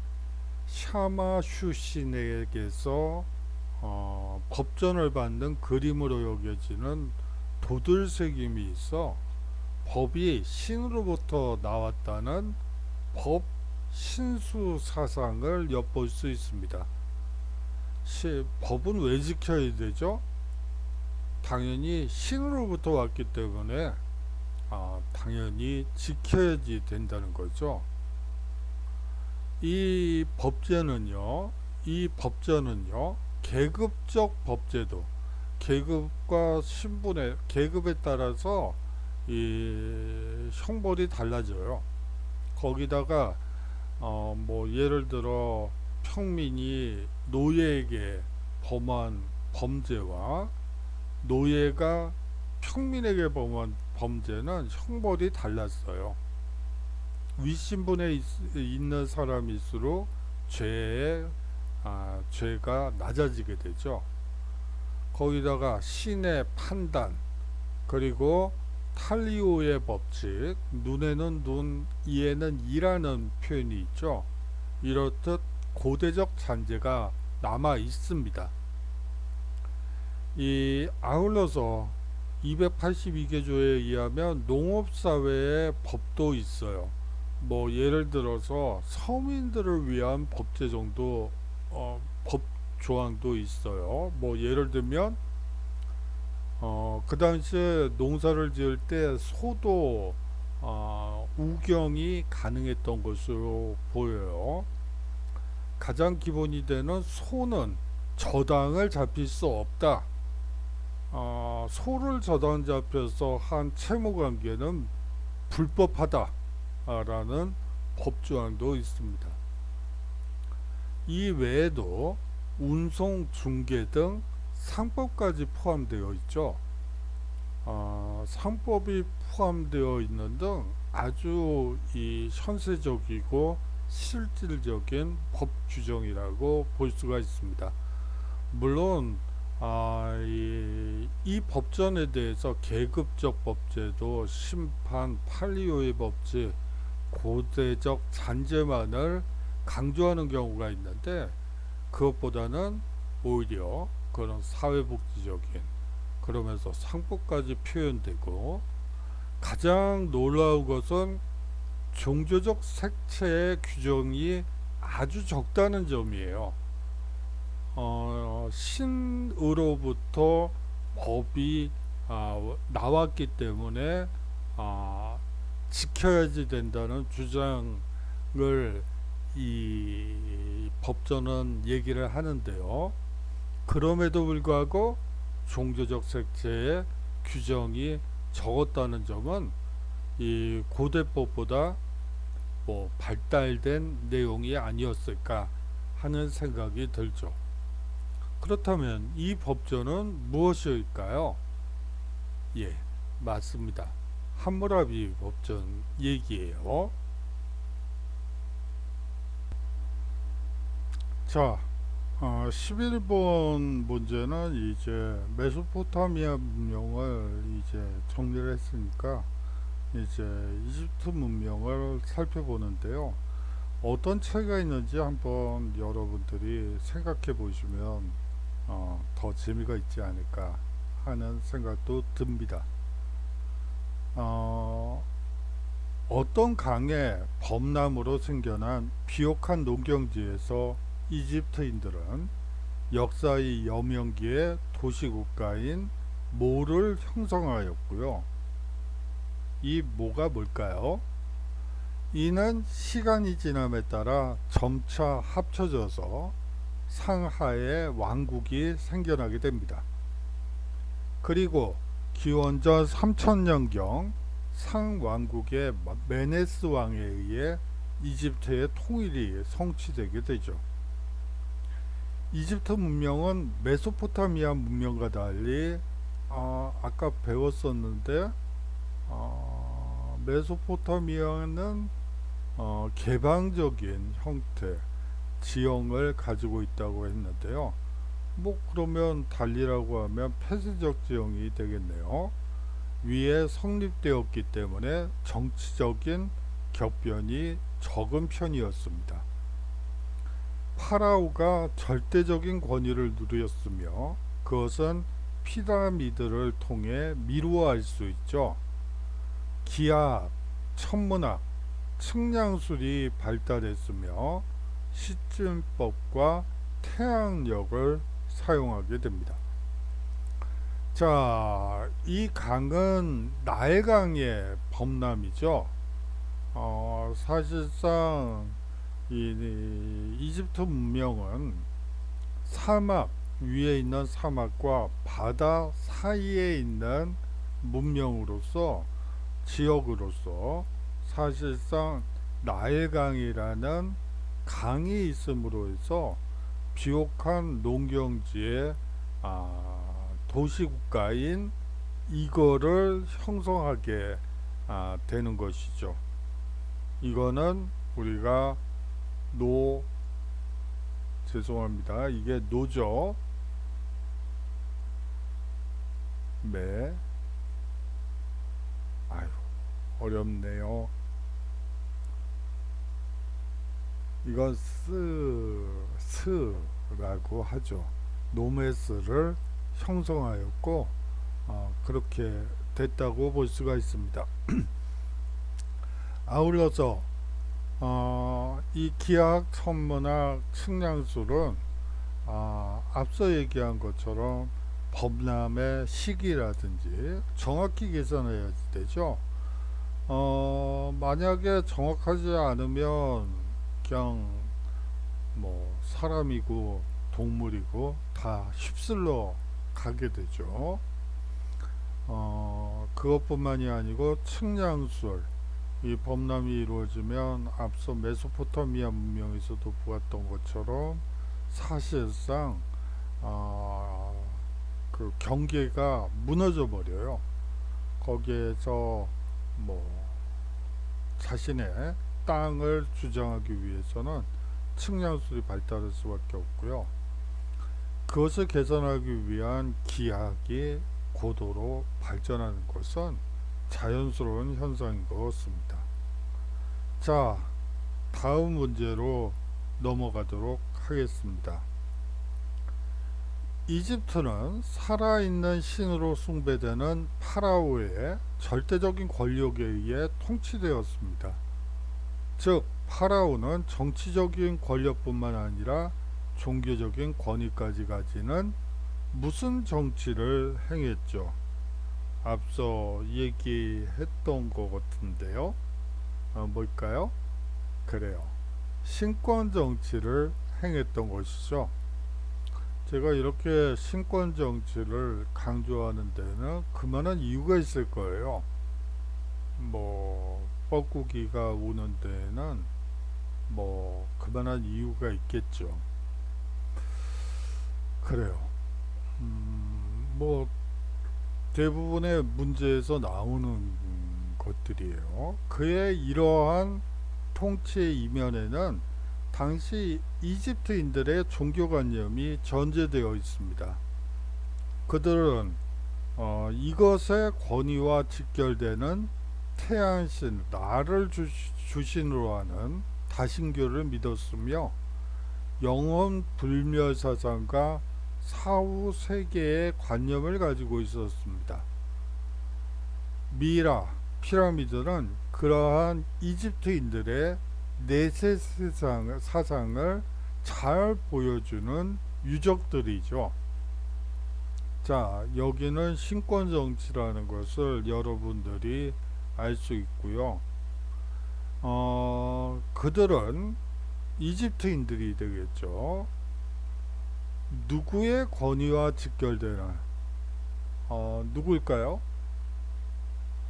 샤마슈신에게서 법전을 받는 그림으로 여겨지는 도들새김이 있어 법이 신으로부터 나왔다는 법 신수 사상을 엿볼 수 있습니다. 법은 왜 지켜야 되죠? 당연히 신으로부터 왔기 때문에 당연히 지켜야지 된다는 거죠. 이 법제는요, 계급적 법제도, 계급과 신분의 계급에 따라서 이 형벌이 달라져요. 거기다가 뭐 예를 들어 평민이 노예에게 범한 범죄와 노예가 평민에게 범한 범죄는 형벌이 달랐어요. 윗신분에 있는 사람일수록 죄가 낮아지게 되죠. 거기다가 신의 판단, 그리고 탈리오의 법칙, 눈에는 눈, 이에는 이라는 표현이 있죠. 이렇듯 고대적 잔재가 남아 있습니다. 아울러서 282개조에 의하면 농업사회의 법도 있어요. 뭐 예를 들어서 서민들을 위한 법제 정도 법 조항도 있어요. 뭐 예를 들면 그 당시에 농사를 지을 때 소도 우경이 가능했던 것으로 보여요. 가장 기본이 되는 소는 저당을 잡힐 수 없다. 소를 저당 잡혀서 한 채무관계는 불법하다라는 법조항도 있습니다. 이 외에도 운송, 중개 등 상법까지 포함되어 있죠. 상법이 포함되어 있는 등 아주 이 현세적이고 실질적인 법 규정이라고 볼 수가 있습니다. 물론 이 법전에 대해서 계급적 법제도, 심판, 판리오의 법칙, 고대적 잔재만을 강조하는 경우가 있는데 그것보다는 오히려 그런 사회복지적인, 그러면서 상법까지 표현되고, 가장 놀라운 것은 종교적 색채의 규정이 아주 적다는 점이에요. 신으로부터 법이 나왔기 때문에 지켜야지 된다는 주장을 이 법전은 얘기를 하는데요. 그럼에도 불구하고 종교적 색채의 규정이 적었다는 점은 이 고대법보다 뭐 발달된 내용이 아니었을까 하는 생각이 들죠. 그렇다면 이 법전은 무엇일까요? 예, 맞습니다. 함무라비 법전 얘기예요. 자, 11번 문제는 이제 메소포타미아 문명을 이제 정리를 했으니까 이제 이집트 문명을 살펴보는데요. 어떤 차이가 있는지 한번 여러분들이 생각해 보시면 더 재미가 있지 않을까 하는 생각도 듭니다. 어떤 강의 범람으로 생겨난 비옥한 농경지에서 이집트인들은 역사의 여명기에 도시국가인 모를 형성하였고요. 이 모가 뭘까요? 이는 시간이 지남에 따라 점차 합쳐져서 상하의 왕국이 생겨나게 됩니다. 그리고 기원전 3000년경 상왕국의 메네스 왕에 의해 이집트의 통일이 성취되게 되죠. 이집트 문명은 메소포타미아 문명과 달리 아까 배웠었는데 메소포타미아는 개방적인 형태, 지형을 가지고 있다고 했는데요. 뭐 그러면 달리라고 하면 폐쇄적 지형이 되겠네요. 위에 성립되었기 때문에 정치적인 격변이 적은 편이었습니다. 파라오가 절대적인 권위를 누렸으며 그것은 피라미드를 통해 미루어할 수 있죠. 기하학, 천문학, 측량술이 발달했으며 시쯤법과 태양력을 사용하게 됩니다. 자, 이 강은 나일강의 범람이죠. 사실상 이집트 문명은 사막 위에 있는 사막과 바다 사이에 있는 문명으로서 지역으로서 사실상 나일강이라는 강이 있음으로 해서 비옥한 농경지의 도시국가인 이거를 형성하게 되는 것이죠. 이거는 우리가 죄송합니다. 이게 노죠. 매. 아유, 어렵네요. 이건 스라고 하죠. 노메스를 형성하였고 그렇게 됐다고 볼 수가 있습니다. 아울러서 이 기하학, 천문학, 측량술은 앞서 얘기한 것처럼 범람의 시기라든지 정확히 계산해야 되죠. 만약에 정확하지 않으면 그냥 뭐 사람이고 동물이고 다 휩쓸러 가게 되죠. 그것뿐만이 아니고 측량술, 이 범람이 이루어지면 앞서 메소포타미아 문명에서도 보았던 것처럼 사실상 그 경계가 무너져 버려요. 거기에서 뭐 자신의 땅을 주장하기 위해서는 측량술이 발달할 수밖에 없고요. 그것을 개선하기 위한 기하학이 고도로 발전하는 것은 자연스러운 현상인 것 같습니다. 자, 다음 문제로 넘어가도록 하겠습니다. 이집트는 살아있는 신으로 숭배되는 파라오의 절대적인 권력에 의해 통치되었습니다. 즉, 파라오는 정치적인 권력뿐만 아니라 종교적인 권위까지 가지는 무슨 정치를 행했죠? 앞서 얘기했던 것 같은데요. 뭘까요? 그래요. 신권 정치를 행했던 것이죠. 제가 이렇게 신권 정치를 강조하는 데는 그만한 이유가 있을 거예요. 뭐 뻐꾸기가 오는 데는 뭐 그만한 이유가 있겠죠. 그래요. 뭐 대부분의 문제에서 나오는 것들이에요. 그의 이러한 통치의 이면에는 당시 이집트인들의 종교관념이 전제되어 있습니다. 그들은 이것의 권위와 직결되는 태양신 라를 주신으로 하는 다신교를 믿었으며 영혼 불멸 사상과 사후 세계의 관념을 가지고 있었습니다. 미라, 피라미드는 그러한 이집트인들의 내세 사상을 잘 보여주는 유적들이죠. 자, 여기는 신권 정치라는 것을 여러분들이 알 수 있고요. 그들은 이집트인들이 되겠죠. 누구의 권위와 직결되는 누구일까요?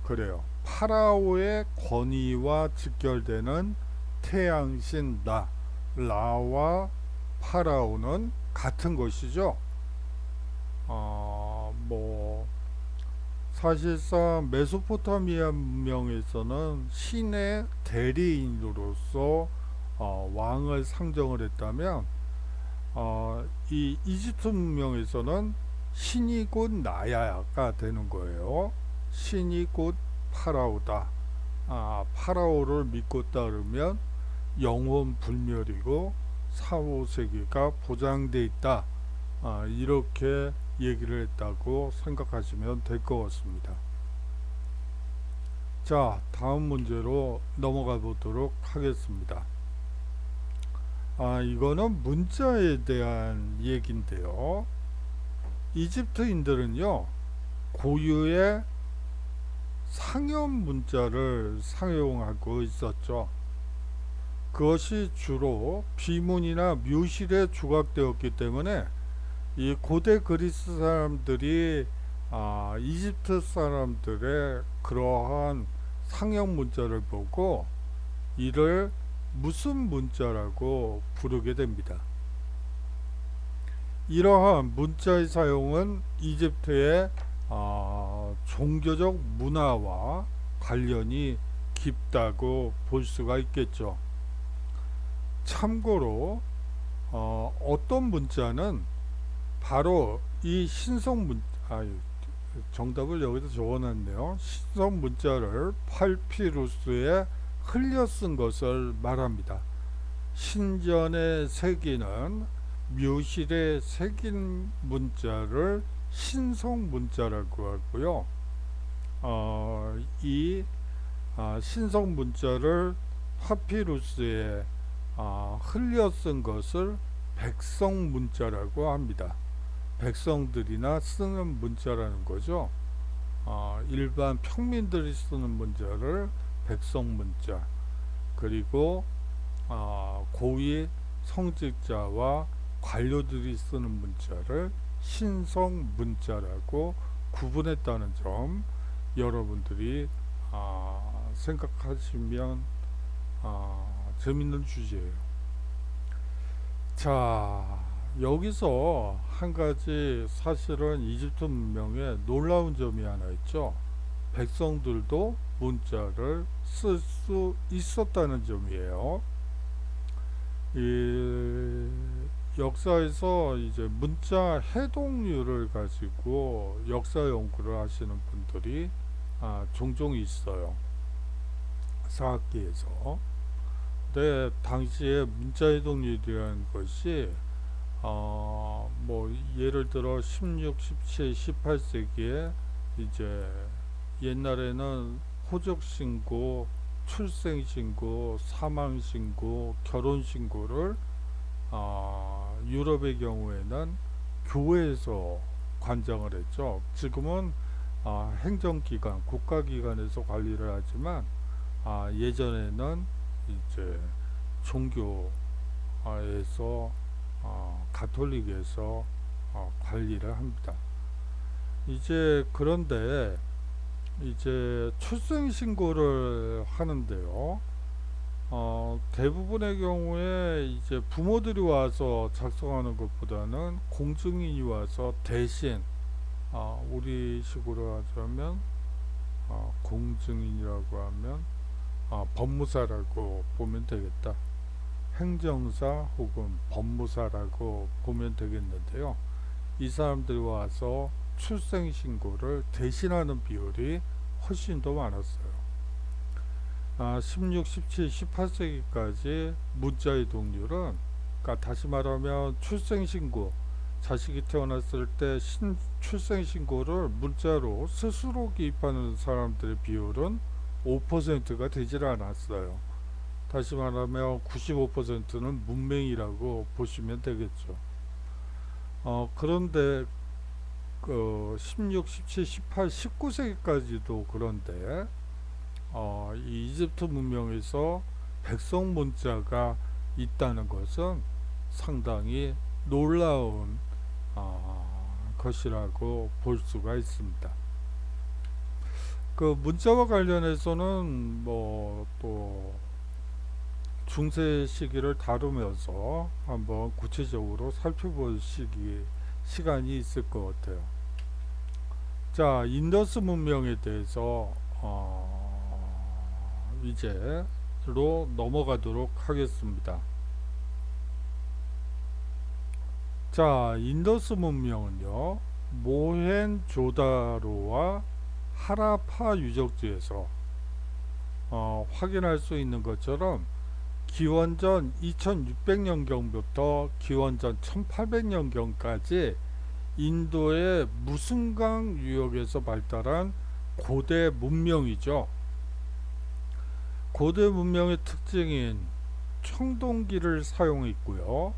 그래요. 파라오의 권위와 직결되는 태양신 라와 파라오는 같은 것이죠. 뭐 사실상 메소포타미아 문명에서는 신의 대리인으로서 왕을 상정을 했다면 이 이집트 문명에서는 신이 곧 나야가 되는 거예요. 신이 곧 파라오다. 파라오를 믿고 따르면 영원 불멸이고 4, 5세기가 보장돼 있다. 이렇게 얘기를 했다고 생각하시면 될 것 같습니다. 자, 다음 문제로 넘어가 보도록 하겠습니다. 이거는 문자에 대한 얘기인데요. 이집트인들은요, 고유의 상형 문자를 사용하고 있었죠. 그것이 주로 비문이나 묘실에 조각되었기 때문에 이 고대 그리스 사람들이 이집트 사람들의 그러한 상형 문자를 보고 이를 무슨 문자라고 부르게 됩니다. 이러한 문자의 사용은 이집트의 종교적 문화와 관련이 깊다고 볼 수가 있겠죠. 참고로 어떤 문자는 바로 이 신성 문 정답을 여기다 적어놨네요. 신성 문자를 팔피루스에 흘려 쓴 것을 말합니다. 신전에 새기는 묘실에 새긴 문자를 신성 문자라고 하고요. 이 신성 문자를 파피루스에 흘려 쓴 것을 백성 문자라고 합니다. 백성들이나 쓰는 문자라는 거죠. 일반 평민들이 쓰는 문자를 백성 문자, 그리고 고위 성직자와 관료들이 쓰는 문자를 신성 문자라고 구분했다는 점 여러분들이 생각하시면 재밌는 주제예요. 자, 여기서 한 가지 사실은 이집트 문명에 놀라운 점이 하나 있죠. 백성들도 문자를 쓸 수 있었다는 점이에요. 이 역사에서 이제 문자 해독률을 가지고 역사 연구를 하시는 분들이 종종 있어요. 사학계에서. 근데 당시에 문자 해독률이라는 것이 뭐 예를 들어 16, 17, 18세기에 이제 옛날에는 호적신고, 출생신고, 사망신고, 결혼신고를 유럽의 경우에는 교회에서 관장을 했죠. 지금은 행정기관, 국가기관에서 관리를 하지만 예전에는 이제 종교에서 가톨릭에서 관리를 합니다. 이제 그런데 이제 출생신고를 하는데요. 대부분의 경우에 이제 부모들이 와서 작성하는 것보다는 공증인이 와서 대신 우리식으로 하자면 공증인이라고 하면 법무사라고 보면 되겠다. 행정사 혹은 법무사라고 보면 되겠는데요. 이 사람들이 와서 출생신고를 대신하는 비율이 훨씬 더 많았어요. 16, 17, 18세기까지 문자의 동률은, 그러니까 다시 말하면 출생신고, 자식이 태어났을 때 출생신고를 문자로 스스로 기입하는 사람들의 비율은 5%가 되질 않았어요. 다시 말하면 95%는 문맹이라고 보시면 되겠죠. 그런데 16, 17, 18, 19세기까지도 그런데 이 이집트 문명에서 백성 문자가 있다는 것은 상당히 놀라운 것이라고 볼 수가 있습니다. 그 문자와 관련해서는 뭐 또 중세 시기를 다루면서 한번 구체적으로 살펴볼 시간이 있을 것 같아요. 자, 인더스 문명에 대해서 이제로 넘어가도록 하겠습니다. 자, 인더스 문명은요, 모헨조다로와 하라파 유적지에서 확인할 수 있는 것처럼 기원전 2600년경부터 기원전 1800년경까지 인도의 무슨강 유역에서 발달한 고대 문명이죠. 고대 문명의 특징인 청동기를 사용했고요.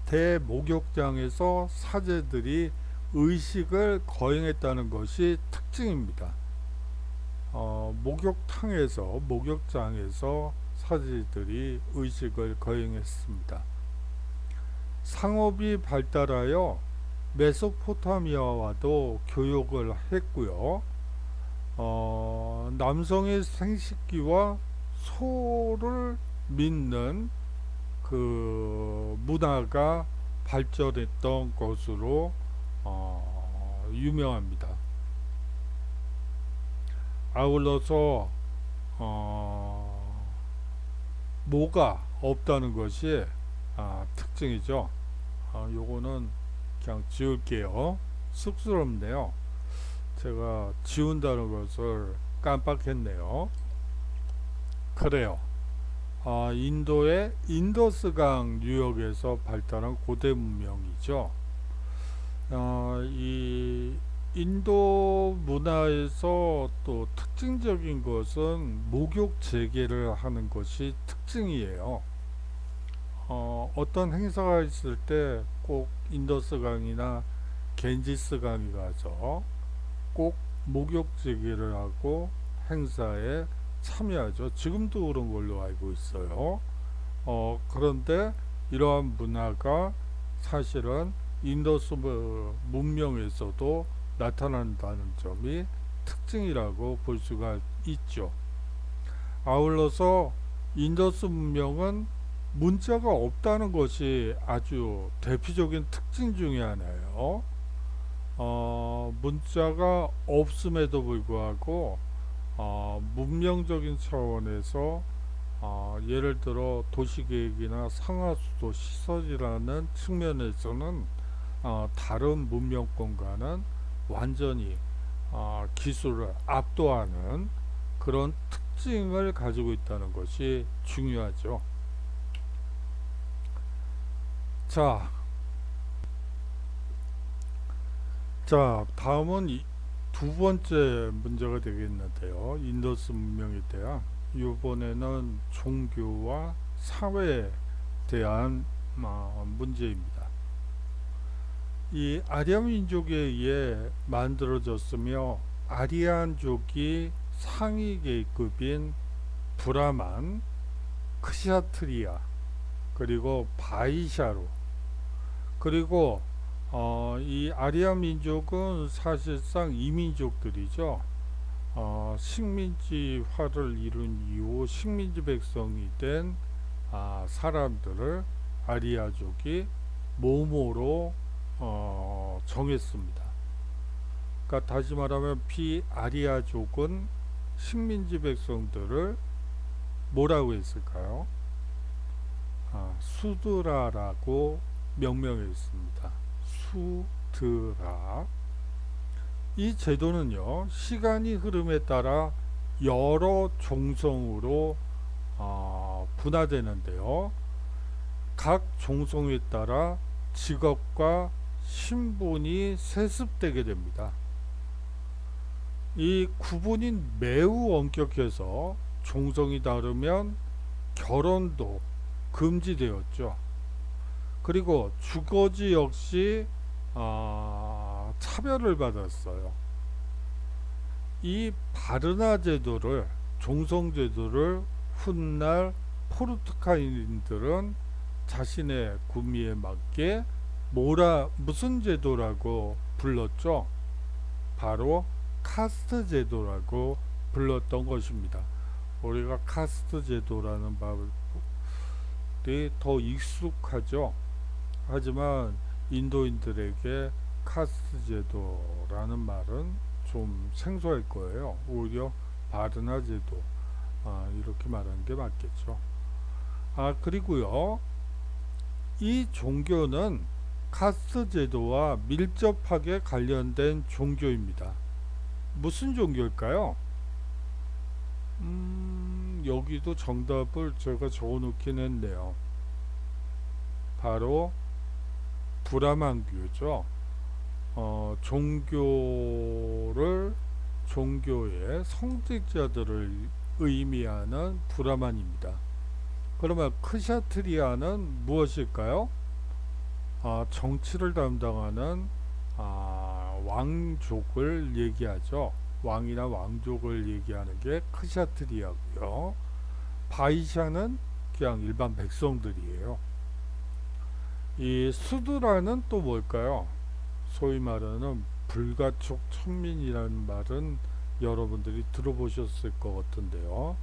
대목욕장에서 사제들이 의식을 거행했다는 것이 특징입니다. 목욕장에서 사제들이 의식을 거행했습니다. 상업이 발달하여 메소포타미아와도 교역을 했고요. 남성의 생식기와 소를 믿는 그 문화가 발전했던 것으로 유명합니다. 아울러서 모가 없다는 것이 특징이죠. 요거는 그냥 지울게요. 쑥스럽네요. 제가 지운다는 것을 깜빡했네요. 그래요. 인도의 인더스강 유역에서 발달한 고대 문명이죠. 이 인도 문화에서 또 특징적인 것은 목욕 재개를 하는 것이 특징이에요. 어떤 행사가 있을 때 꼭 인더스강이나 겐지스강에 가서 꼭 목욕 재개를 하고 행사에 참여하죠. 지금도 그런 걸로 알고 있어요. 그런데 이러한 문화가 사실은 인더스 문명에서도 나타난다는 점이 특징이라고 볼 수가 있죠. 아울러서 인더스 문명은 문자가 없다는 것이 아주 대표적인 특징 중에 하나예요. 문자가 없음에도 불구하고 문명적인 차원에서 예를 들어 도시계획이나 상하수도 시설이라는 측면에서는 다른 문명권과는 완전히 기술을 압도하는 그런 특징을 가지고 있다는 것이 중요하죠. 자, 다음은 두 번째 문제가 되겠는데요. 인더스 문명에 대한 이번에는 종교와 사회에 대한 문제입니다. 이 아리아 민족에 의해 만들어졌으며 아리안족이 상위 계급인 브라만, 크샤트리아, 그리고 바이샤로, 그리고 이 아리아 민족은 사실상 이민족들이죠. 식민지화를 이룬 이후 식민지 백성이 된 사람들을 아리아족이 모모로 정했습니다. 그러니까 다시 말하면 비아리아족은 식민지 백성들을 뭐라고 했을까요? 수드라라고 명명했습니다. 수드라. 이 제도는요, 시간이 흐름에 따라 여러 종성으로 분화되는데요. 각 종성에 따라 직업과 신분이 세습되게 됩니다. 이 구분이 매우 엄격해서 종성이 다르면 결혼도 금지되었죠. 그리고 주거지 역시 차별을 받았어요. 이 바르나 제도를, 종성 제도를 훗날 포르투갈인들은 자신의 구미에 맞게 무슨 제도라고 불렀죠? 바로 카스트 제도라고 불렀던 것입니다. 우리가 카스트 제도라는 말이 더 익숙하죠. 하지만 인도인들에게 카스트 제도라는 말은 좀 생소할 거예요. 오히려 바르나 제도 이렇게 말하는 게 맞겠죠. 그리고요, 이 종교는 카스트 제도와 밀접하게 관련된 종교입니다. 무슨 종교일까요? 여기도 정답을 제가 적어 놓긴 했네요. 바로 브라만교죠. 종교의 성직자들을 의미하는 브라만입니다. 그러면 크샤트리아는 무엇일까요? 정치를 담당하는 왕족을 얘기하죠. 왕이나 왕족을 얘기하는 게 크샤트리아고요. 바이샤는 그냥 일반 백성들이에요. 이 수드라는 또 뭘까요? 소위 말하는 불가촉 천민이라는 말은 여러분들이 들어보셨을 것 같은데요.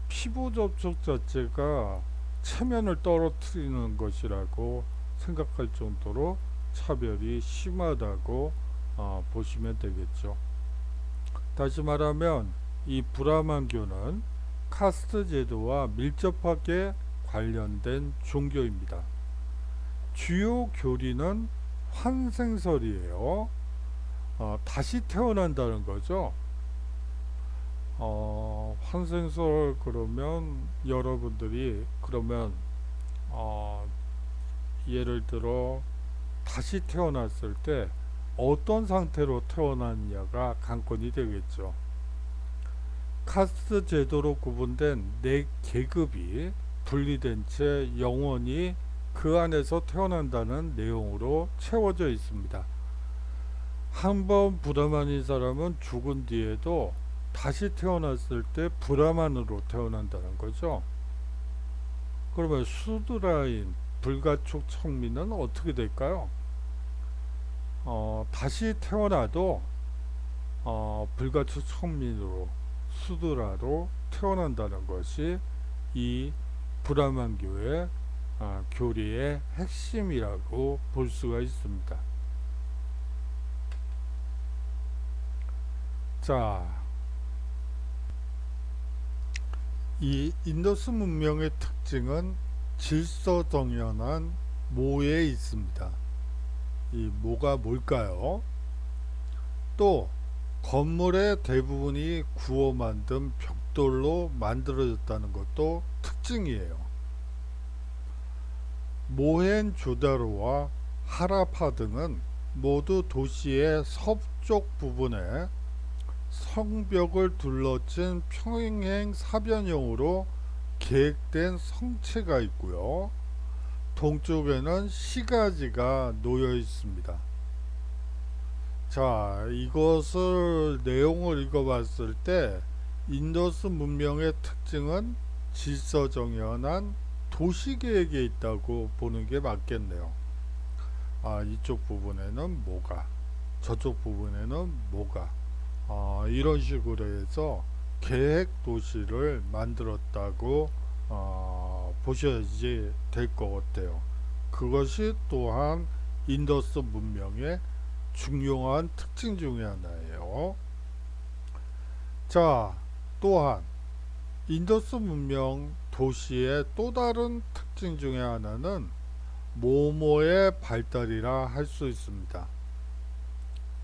피부 접촉 자체가 체면을 떨어뜨리는 것이라고 생각할 정도로 차별이 심하다고 보시면 되겠죠. 다시 말하면 이 브라만교는 카스트 제도와 밀접하게 관련된 종교입니다. 주요 교리는 환생설이에요. 다시 태어난다는 거죠. 환생설 그러면 여러분들이 그러면 예를 들어 다시 태어났을 때 어떤 상태로 태어났냐가 관건이 되겠죠. 카스트 제도로 구분된 네 계급이 분리된 채 영원히 그 안에서 태어난다는 내용으로 채워져 있습니다. 한번 브라만인 사람은 죽은 뒤에도 다시 태어났을 때 브라만으로 태어난다는 거죠. 그러면 수드라인 불가촉 청민은 어떻게 될까요? 다시 태어나도 불가촉 청민으로 수드라로 태어난다는 것이 이 브라만교의 교리의 핵심이라고 볼 수가 있습니다. 자, 이 인더스 문명의 특징은 질서정연한 모에 있습니다. 이 모가 뭘까요? 또 건물의 대부분이 구워 만든 벽돌로 만들어졌다는 것도 특징이에요. 모헨조다로와 하라파 등은 모두 도시의 서쪽 부분에 성벽을 둘러친 평행 사변형으로 계획된 성체가 있고요. 동쪽에는 시가지가 놓여 있습니다. 자, 이것을 내용을 읽어봤을 때 인더스 문명의 특징은 질서정연한 도시계획에 있다고 보는 게 맞겠네요. 이쪽 부분에는 뭐가, 저쪽 부분에는 뭐가, 이런 식으로 해서 계획 도시를 만들었다고 보셔야지 될 것 같아요. 그것이 또한 인더스 문명의 중요한 특징 중에 하나예요. 자, 또한 인더스 문명 도시의 또 다른 특징 중에 하나는 모모의 발달이라 할 수 있습니다.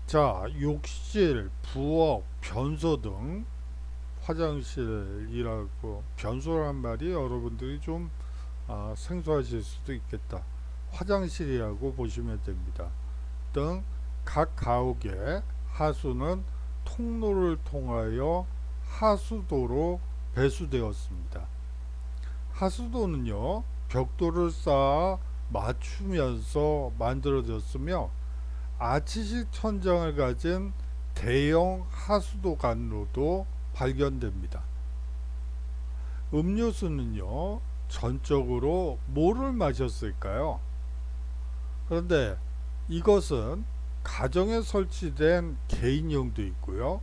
자, 욕실, 부엌, 변소 등 화장실이라고, 변소란 말이 여러분들이 좀 생소하실 수도 있겠다. 화장실이라고 보시면 됩니다. 등 각 가옥의 하수는 통로를 통하여 하수도로 배수되었습니다. 하수도는요, 벽돌을 쌓아 맞추면서 만들어졌으며 아치식 천장을 가진 대형 하수도관로도 발견됩니다. 음료수는요, 전적으로 뭐를 마셨을까요? 그런데 이것은 가정에 설치된 개인용도 있고요,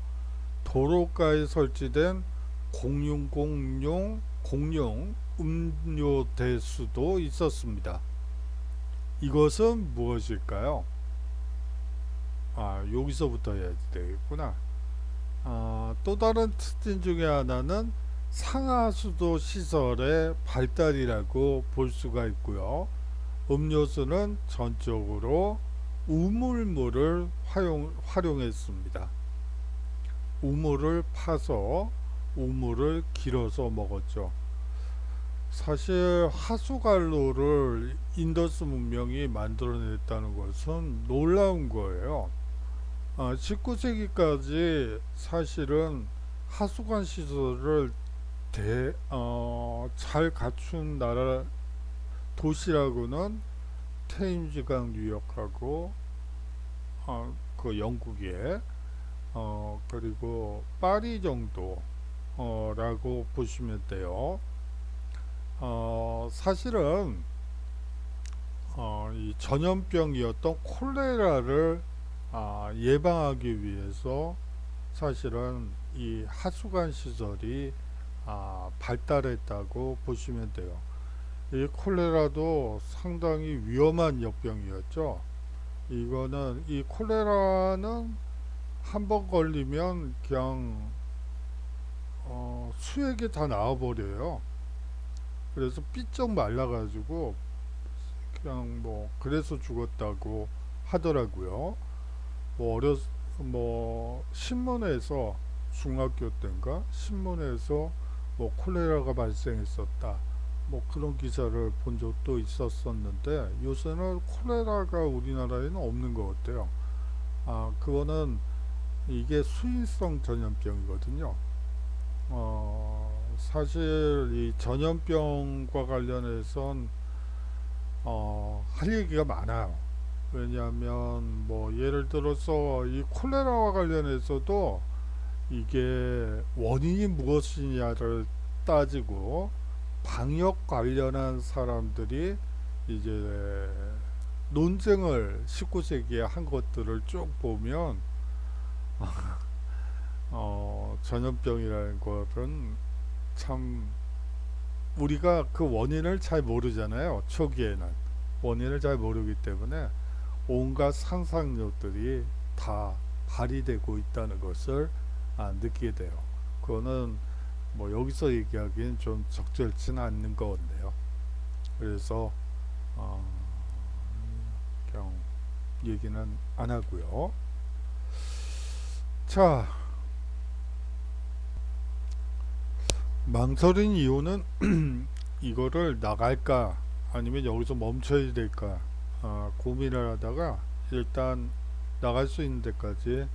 도로가에 설치된 공용 음료대수도 있었습니다. 이것은 무엇일까요? 여기서부터 해야 되겠구나. 또 다른 특징 중에 하나는 상하수도 시설의 발달이라고 볼 수가 있고요. 음료수는 전적으로 우물물을 활용했습니다. 우물을 파서 우물을 길어서 먹었죠. 사실 하수관로를 인더스 문명이 만들어냈다는 것은 놀라운 거예요. 19세기까지 사실은 하수관 시설을 잘 갖춘 나라 도시라고는 테임즈강 뉴욕하고 그 영국에 그리고 파리 정도 라고 보시면 돼요. 사실은 이 전염병이었던 콜레라를 예방하기 위해서 사실은 이 하수관 시설이 발달했다고 보시면 돼요. 이 콜레라도 상당히 위험한 역병이었죠. 이거는 이 콜레라는 한번 걸리면 그냥 수액이 다 나와버려요. 그래서 삐쩍 말라가지고 그냥 뭐 그래서 죽었다고 하더라고요. 뭐 신문에서 중학교 때인가 신문에서 뭐 콜레라가 발생했었다 뭐 그런 기사를 본 적도 있었었는데 요새는 콜레라가 우리나라에는 없는 것 같아요. 그거는 이게 수인성 전염병이거든요. 사실 이 전염병과 관련해선 할 얘기가 많아요. 왜냐하면 뭐 예를 들어서 이 콜레라와 관련해서도 이게 원인이 무엇이냐를 따지고 방역 관련한 사람들이 이제 논쟁을 19세기에 한 것들을 쭉 보면 전염병이라는 것은 참 우리가 그 원인을 잘 모르잖아요. 초기에는 원인을 잘 모르기 때문에 온갖 상상력들이 다 발휘되고 있다는 것을 느끼게 돼요. 그거는 뭐 여기서 얘기하기엔 좀 적절치는 않는 것 같네요. 그래서 그냥 얘기는 안 하고요. 자, 망설인 이유는 이거를 나갈까 아니면 여기서 멈춰야 될까 고민을 하다가 일단 나갈 수 있는 데까지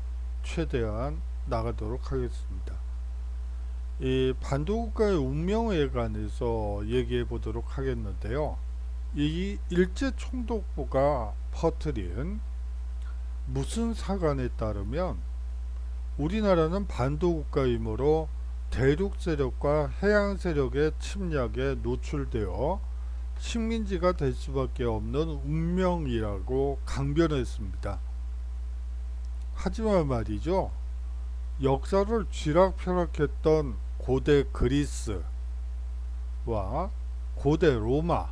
최대한 나가도록 하겠습니다. 이 반도국가의 운명에 관해서 얘기해 보도록 하겠는데요. 이 일제총독부가 퍼뜨린 무슨 사관에 따르면 우리나라는 반도국가이므로 대륙 세력과 해양 세력의 침략에 노출되어 식민지가 될 수밖에 없는 운명이라고 강변했습니다. 하지만 말이죠. 역사를 쥐락펴락했던 고대 그리스와 고대 로마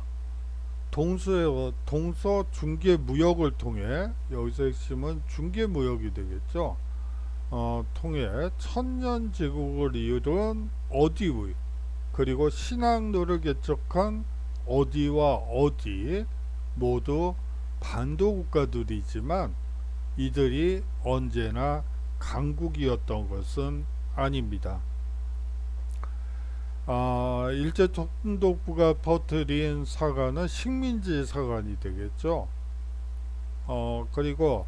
동서 중개 무역을 통해 여기서 핵심은 중개 무역이 되겠죠. 통해 천년 제국을 이룬 어디의 그리고 신항로를 개척한 어디와 어디 모두 반도 국가들이지만 이들이 언제나 강국이었던 것은 아닙니다. 일제총독부가 퍼뜨린 사관은 식민지 사관이 되겠죠. 그리고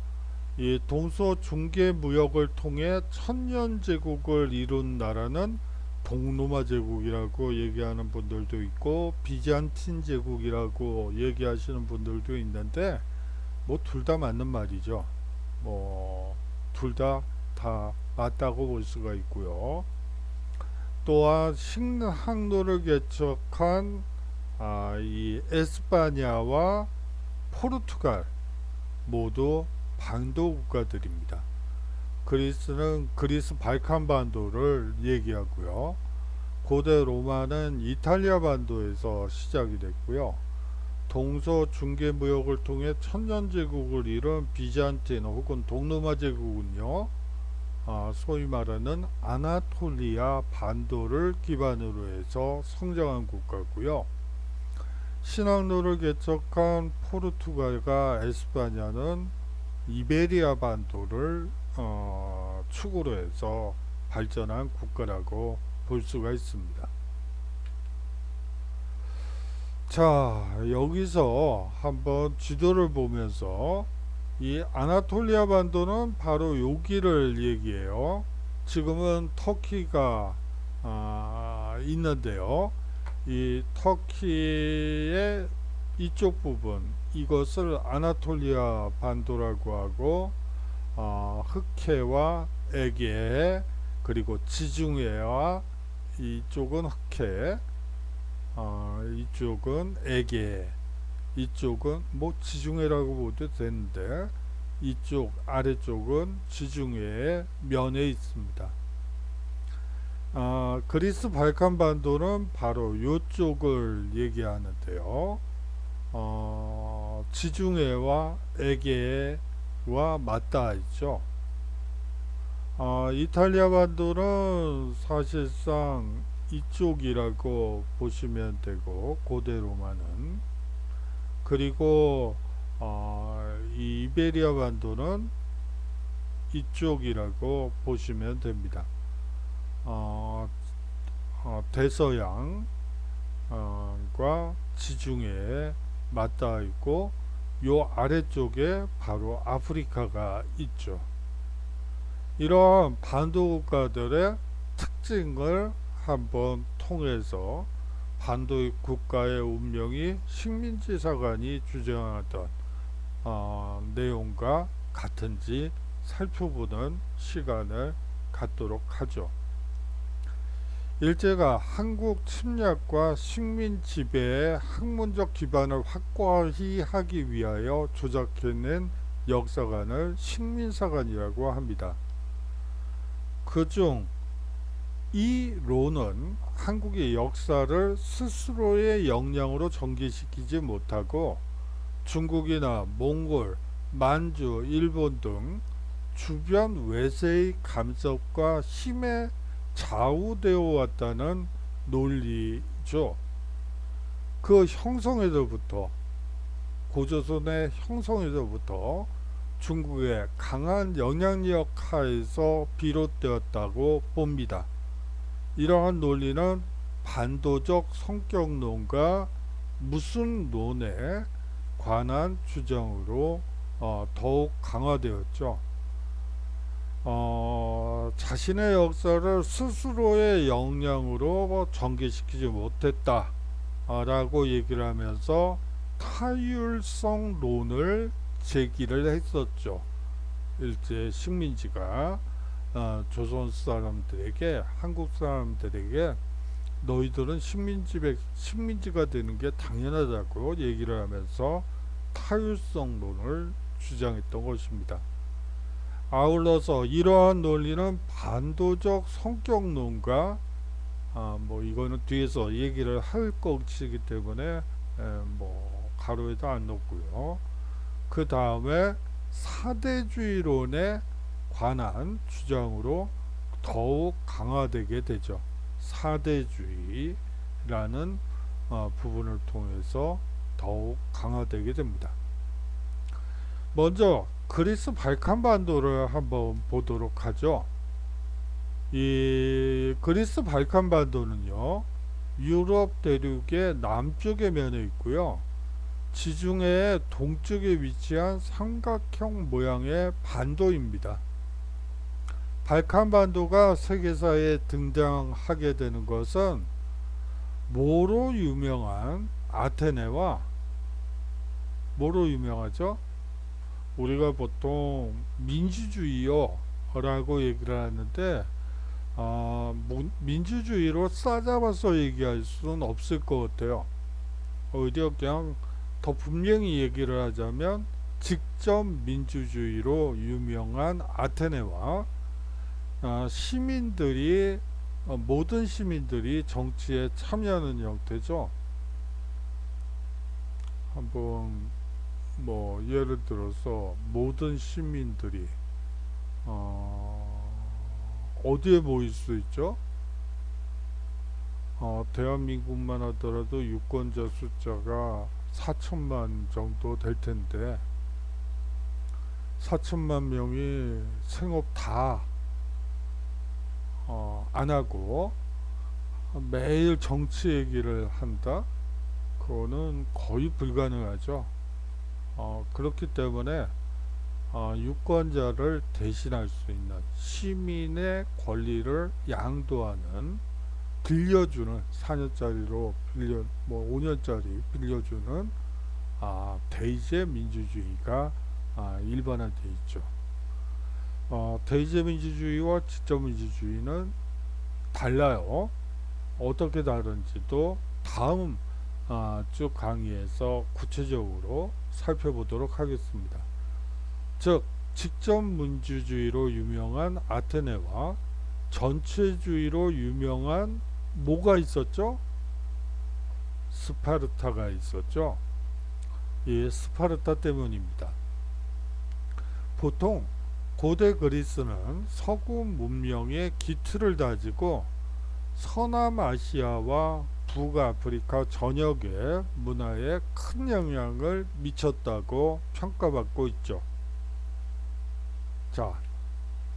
이 동서 중개 무역을 통해 천년 제국을 이룬 나라는 동로마 제국이라고 얘기하는 분들도 있고 비잔틴 제국이라고 얘기하시는 분들도 있는데 뭐 둘 다 맞는 말이죠. 뭐 둘 다 맞다고 볼 수가 있고요. 또한 식항로를 개척한 이 에스파냐와 포르투갈 모두 반도 국가들입니다. 그리스는 그리스 발칸 반도를 얘기하고요. 고대 로마는 이탈리아 반도에서 시작이 됐고요. 동서 중개 무역을 통해 천년 제국을 이룬 비잔틴 혹은 동로마 제국은요. 소위 말하는 아나톨리아 반도를 기반으로 해서 성장한 국가고요. 신항로를 개척한 포르투갈과 에스파냐는 이베리아 반도를 축으로 해서 발전한 국가라고 볼 볼 수가 있습니다. 자, 여기서 한번 지도를 보면서 이 아나톨리아 반도는 바로 여기를 얘기해요. 지금은 터키가 있는데요. 이 터키의 이쪽 부분, 이것을 아나톨리아 반도라고 하고, 흑해와 에게, 그리고 지중해와 이쪽은 흑해, 이쪽은 에게, 이쪽은 뭐 지중해라고 보도 되는데 이쪽 아래쪽은 지중해의 면에 있습니다. 그리스 발칸 반도는 바로 이쪽을 얘기하는데요. 지중해와 에게와 맞닿아 있죠. 이탈리아 반도는 사실상 이쪽이라고 보시면 되고, 고대 로마는. 그리고 이 이베리아 반도는 이쪽이라고 보시면 됩니다. 대서양과 지중해에 맞닿아 있고, 요 아래쪽에 바로 아프리카가 있죠. 이러한 반도 국가들의 특징을 한번 통해서 반도 국가의 운명이 식민지사관이 주장하던 내용과 같은지 살펴보는 시간을 갖도록 하죠. 일제가 한국 침략과 식민 지배의 학문적 기반을 확고히 하기 위하여 조작해낸 역사관을 식민사관이라고 합니다. 그중 이 론은 한국의 역사를 스스로의 역량으로 전개시키지 못하고 중국이나 몽골, 만주, 일본 등 주변 외세의 간섭과 힘에 좌우되어 왔다는 논리죠. 그 형성에서부터, 고조선의 형성에서부터 중국의 강한 영향력 하에서 비롯되었다고 봅니다. 이러한 논리는 반도적 성격론과 무슨론에 관한 주장으로 더욱 강화되었죠. 자신의 역사를 스스로의 역량으로 전개시키지 못했다 라고 얘기를 하면서 타율성론을 제기를 했었죠. 일제 식민지가 조선 사람들에게, 한국 사람들에게 너희들은 식민지가 되는 게 당연하다고 얘기를 하면서 타율성론을 주장했던 것입니다. 아울러서 이러한 논리는 반도적 성격론과 뭐 이거는 뒤에서 얘기를 할 것이기 때문에 뭐 가로에도 안 놓고요. 그 다음에 사대주의론에 관한 주장으로 더욱 강화되게 되죠. 사대주의라는 부분을 통해서 더욱 강화되게 됩니다. 먼저 그리스 발칸 반도를 한번 보도록 하죠. 이 그리스 발칸 반도는요, 유럽 대륙의 남쪽에 면에 있고요, 지중해의 동쪽에 위치한 삼각형 모양의 반도입니다. 발칸 반도가 세계사에 등장하게 되는 것은 뭐로 유명한 아테네와, 뭐로 유명하죠? 우리가 보통 민주주의요 라고 얘기를 하는데 민주주의로 싸잡아서 얘기할 수는 없을 것 같아요. 오히려 그냥 더 분명히 얘기를 하자면 직접 민주주의로 유명한 아테네와 시민들이, 모든 시민들이 정치에 참여하는 형태죠. 한번 뭐 예를 들어서 모든 시민들이 어디에 모일 수 있죠? 대한민국만 하더라도 유권자 숫자가 4천만 정도 될 텐데 4천만 명이 생업 다 안 하고 매일 정치 얘기를 한다? 그거는 거의 불가능하죠. 그렇기 때문에 유권자를 대신할 수 있는 시민의 권리를 양도하는 빌려주는 4년짜리로 빌려 뭐 5년짜리 빌려주는 대의제 민주주의가 일반화되어 있죠. 대의제 민주주의와 직접 민주주의는 달라요. 어떻게 다른지도 다음 쭉 강의에서 구체적으로 살펴보도록 하겠습니다. 즉 직접 민주주의로 유명한 아테네와 전체주의로 유명한 뭐가 있었죠? 스파르타가 있었죠. 이 스파르타 때문입니다. 보통 고대 그리스는 서구 문명의 기틀을 다지고 서남아시아와 북아프리카 전역의 문화에 큰 영향을 미쳤다고 평가받고 있죠. 자,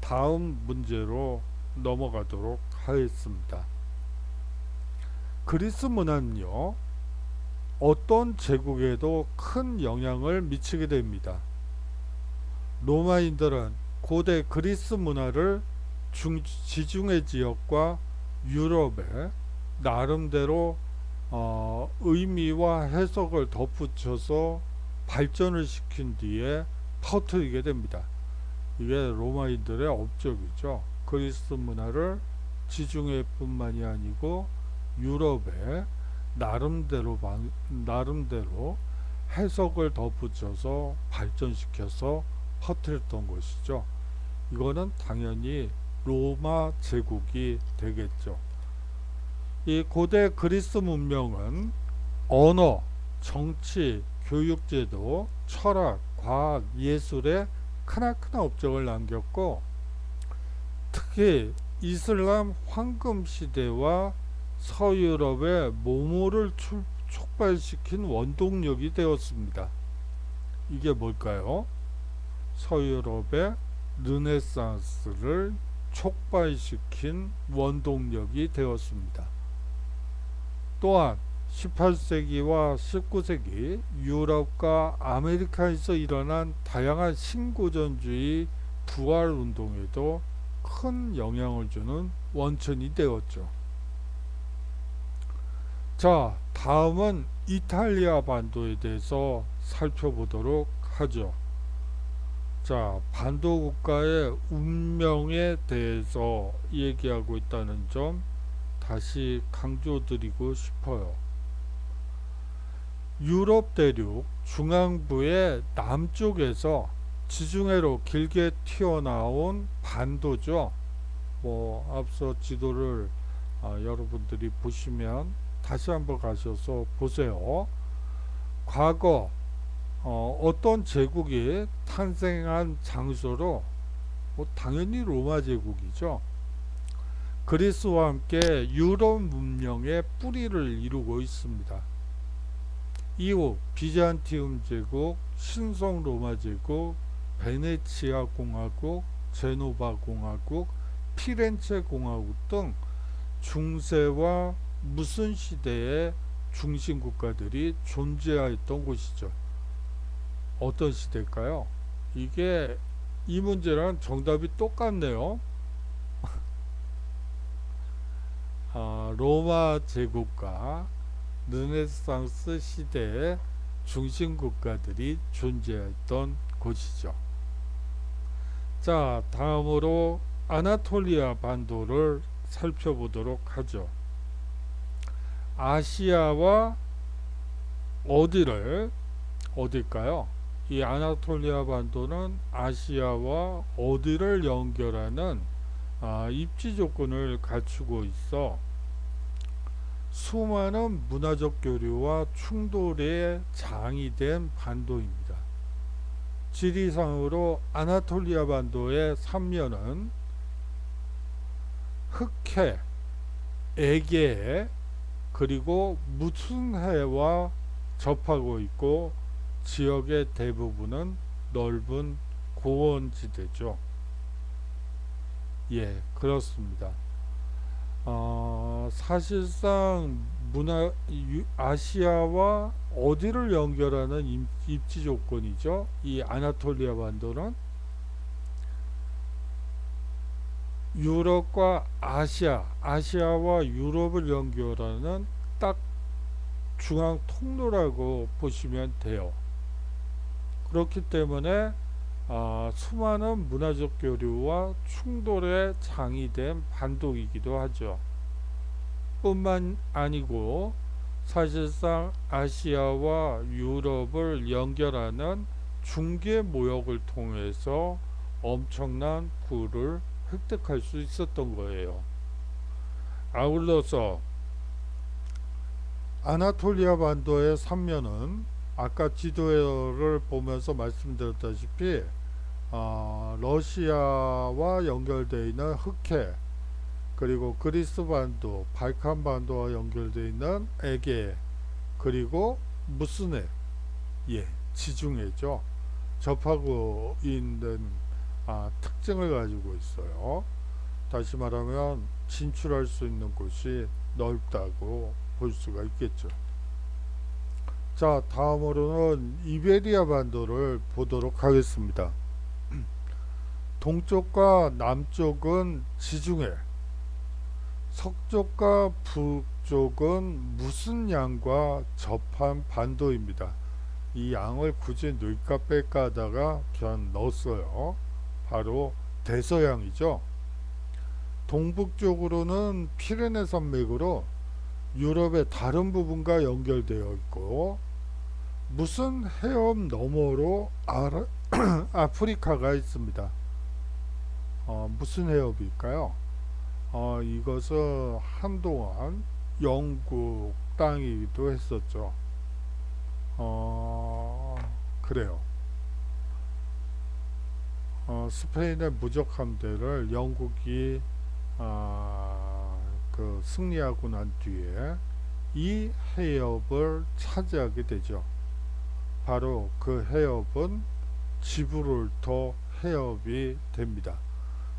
다음 문제로 넘어가도록 하겠습니다. 그리스 문화는요, 어떤 제국에도 큰 영향을 미치게 됩니다. 로마인들은 고대 그리스 문화를 지중해 지역과 유럽에 나름대로 의미와 해석을 덧붙여서 발전을 시킨 뒤에 퍼뜨리게 됩니다. 이게 로마인들의 업적이죠. 그리스 문화를 지중해뿐만이 아니고 유럽에 나름대로 해석을 덧붙여서 발전시켜서 퍼뜨렸던 것이죠. 이거는 당연히 로마 제국이 되겠죠. 이 고대 그리스 문명은 언어, 정치, 교육제도, 철학, 과학, 예술에 크나큰 업적을 남겼고, 특히 이슬람 황금 시대와 서유럽의 모모를 촉발시킨 원동력이 되었습니다. 이게 뭘까요? 서유럽의 르네상스를 촉발시킨 원동력이 되었습니다. 또한 18세기와 19세기 유럽과 아메리카에서 일어난 다양한 신고전주의 부활운동에도 큰 영향을 주는 원천이 되었죠. 자, 다음은 이탈리아 반도에 대해서 살펴보도록 하죠. 자, 반도 국가의 운명에 대해서 얘기하고 있다는 점 다시 강조드리고 싶어요. 유럽 대륙 중앙부의 남쪽에서 지중해로 길게 튀어나온 반도죠. 앞서 지도를 여러분들이 보시면 다시 한번 가셔서 보세요. 과거 어떤 제국이 탄생한 장소로 당연히 로마 제국이죠. 그리스와 함께 유럽 문명의 뿌리를 이루고 있습니다. 이후 비잔티움 제국, 신성 로마 제국, 베네치아 공화국, 제노바 공화국, 피렌체 공화국 등 중세와 무슨 시대의 중심 국가들이 존재하였던 곳이죠. 어떤 시대일까요? 이게 이 문제랑 정답이 똑같네요. 로마 제국과 르네상스 시대의 중심 국가들이 존재했던 곳이죠. 자, 다음으로 아나톨리아 반도를 살펴보도록 하죠. 아시아와 어딜까요? 이 아나톨리아 반도는 아시아와 어디를 연결하는 입지 조건을 갖추고 있어 수많은 문화적 교류와 충돌의 장이 된 반도입니다. 지리상으로 아나톨리아 반도의 삼면은 흑해, 에게해, 그리고 무슨해와 접하고 있고 지역의 대부분은 넓은 고원지대죠. 예, 그렇습니다. 사실상 아시아와 어디를 연결하는 입지 조건이죠. 이 아나톨리아 반도는 유럽과 아시아와 유럽을 연결하는 딱 중앙 통로라고 보시면 돼요. 그렇기 때문에 수많은 문화적 교류와 충돌의 장이 된 반도이기도 하죠. 뿐만 아니고 사실상 아시아와 유럽을 연결하는 중개 모역을 통해서 엄청난 부를 획득할 수 있었던 거예요. 아울러서 아나톨리아 반도의 삼면은 아까 지도를 보면서 말씀드렸다시피 러시아와 연결되어 있는 흑해, 그리고 그리스 반도, 발칸 반도와 연결되어 있는 에게, 그리고 무스네, 지중해죠. 접하고 있는 특징을 가지고 있어요. 다시 말하면 진출할 수 있는 곳이 넓다고 볼 수가 있겠죠. 자, 다음으로는 이베리아 반도를 보도록 하겠습니다. 동쪽과 남쪽은 지중해, 서쪽과 북쪽은 무슨 양과 접한 반도입니다. 이 양을 굳이 넣을까 뺄까 하다가 그냥 넣었어요. 바로 대서양이죠. 동북쪽으로는 피레네 산맥으로 유럽의 다른 부분과 연결되어 있고, 무슨 해협 너머로 아프리카가 있습니다. 무슨 해협일까요? 이것은 한동안 영국 땅이기도 했었죠. 그래요. 스페인의 무적 함대를 영국이 승리하고 난 뒤에 이 해협을 차지하게 되죠. 바로 그 해협은 지브롤터 해협이 됩니다.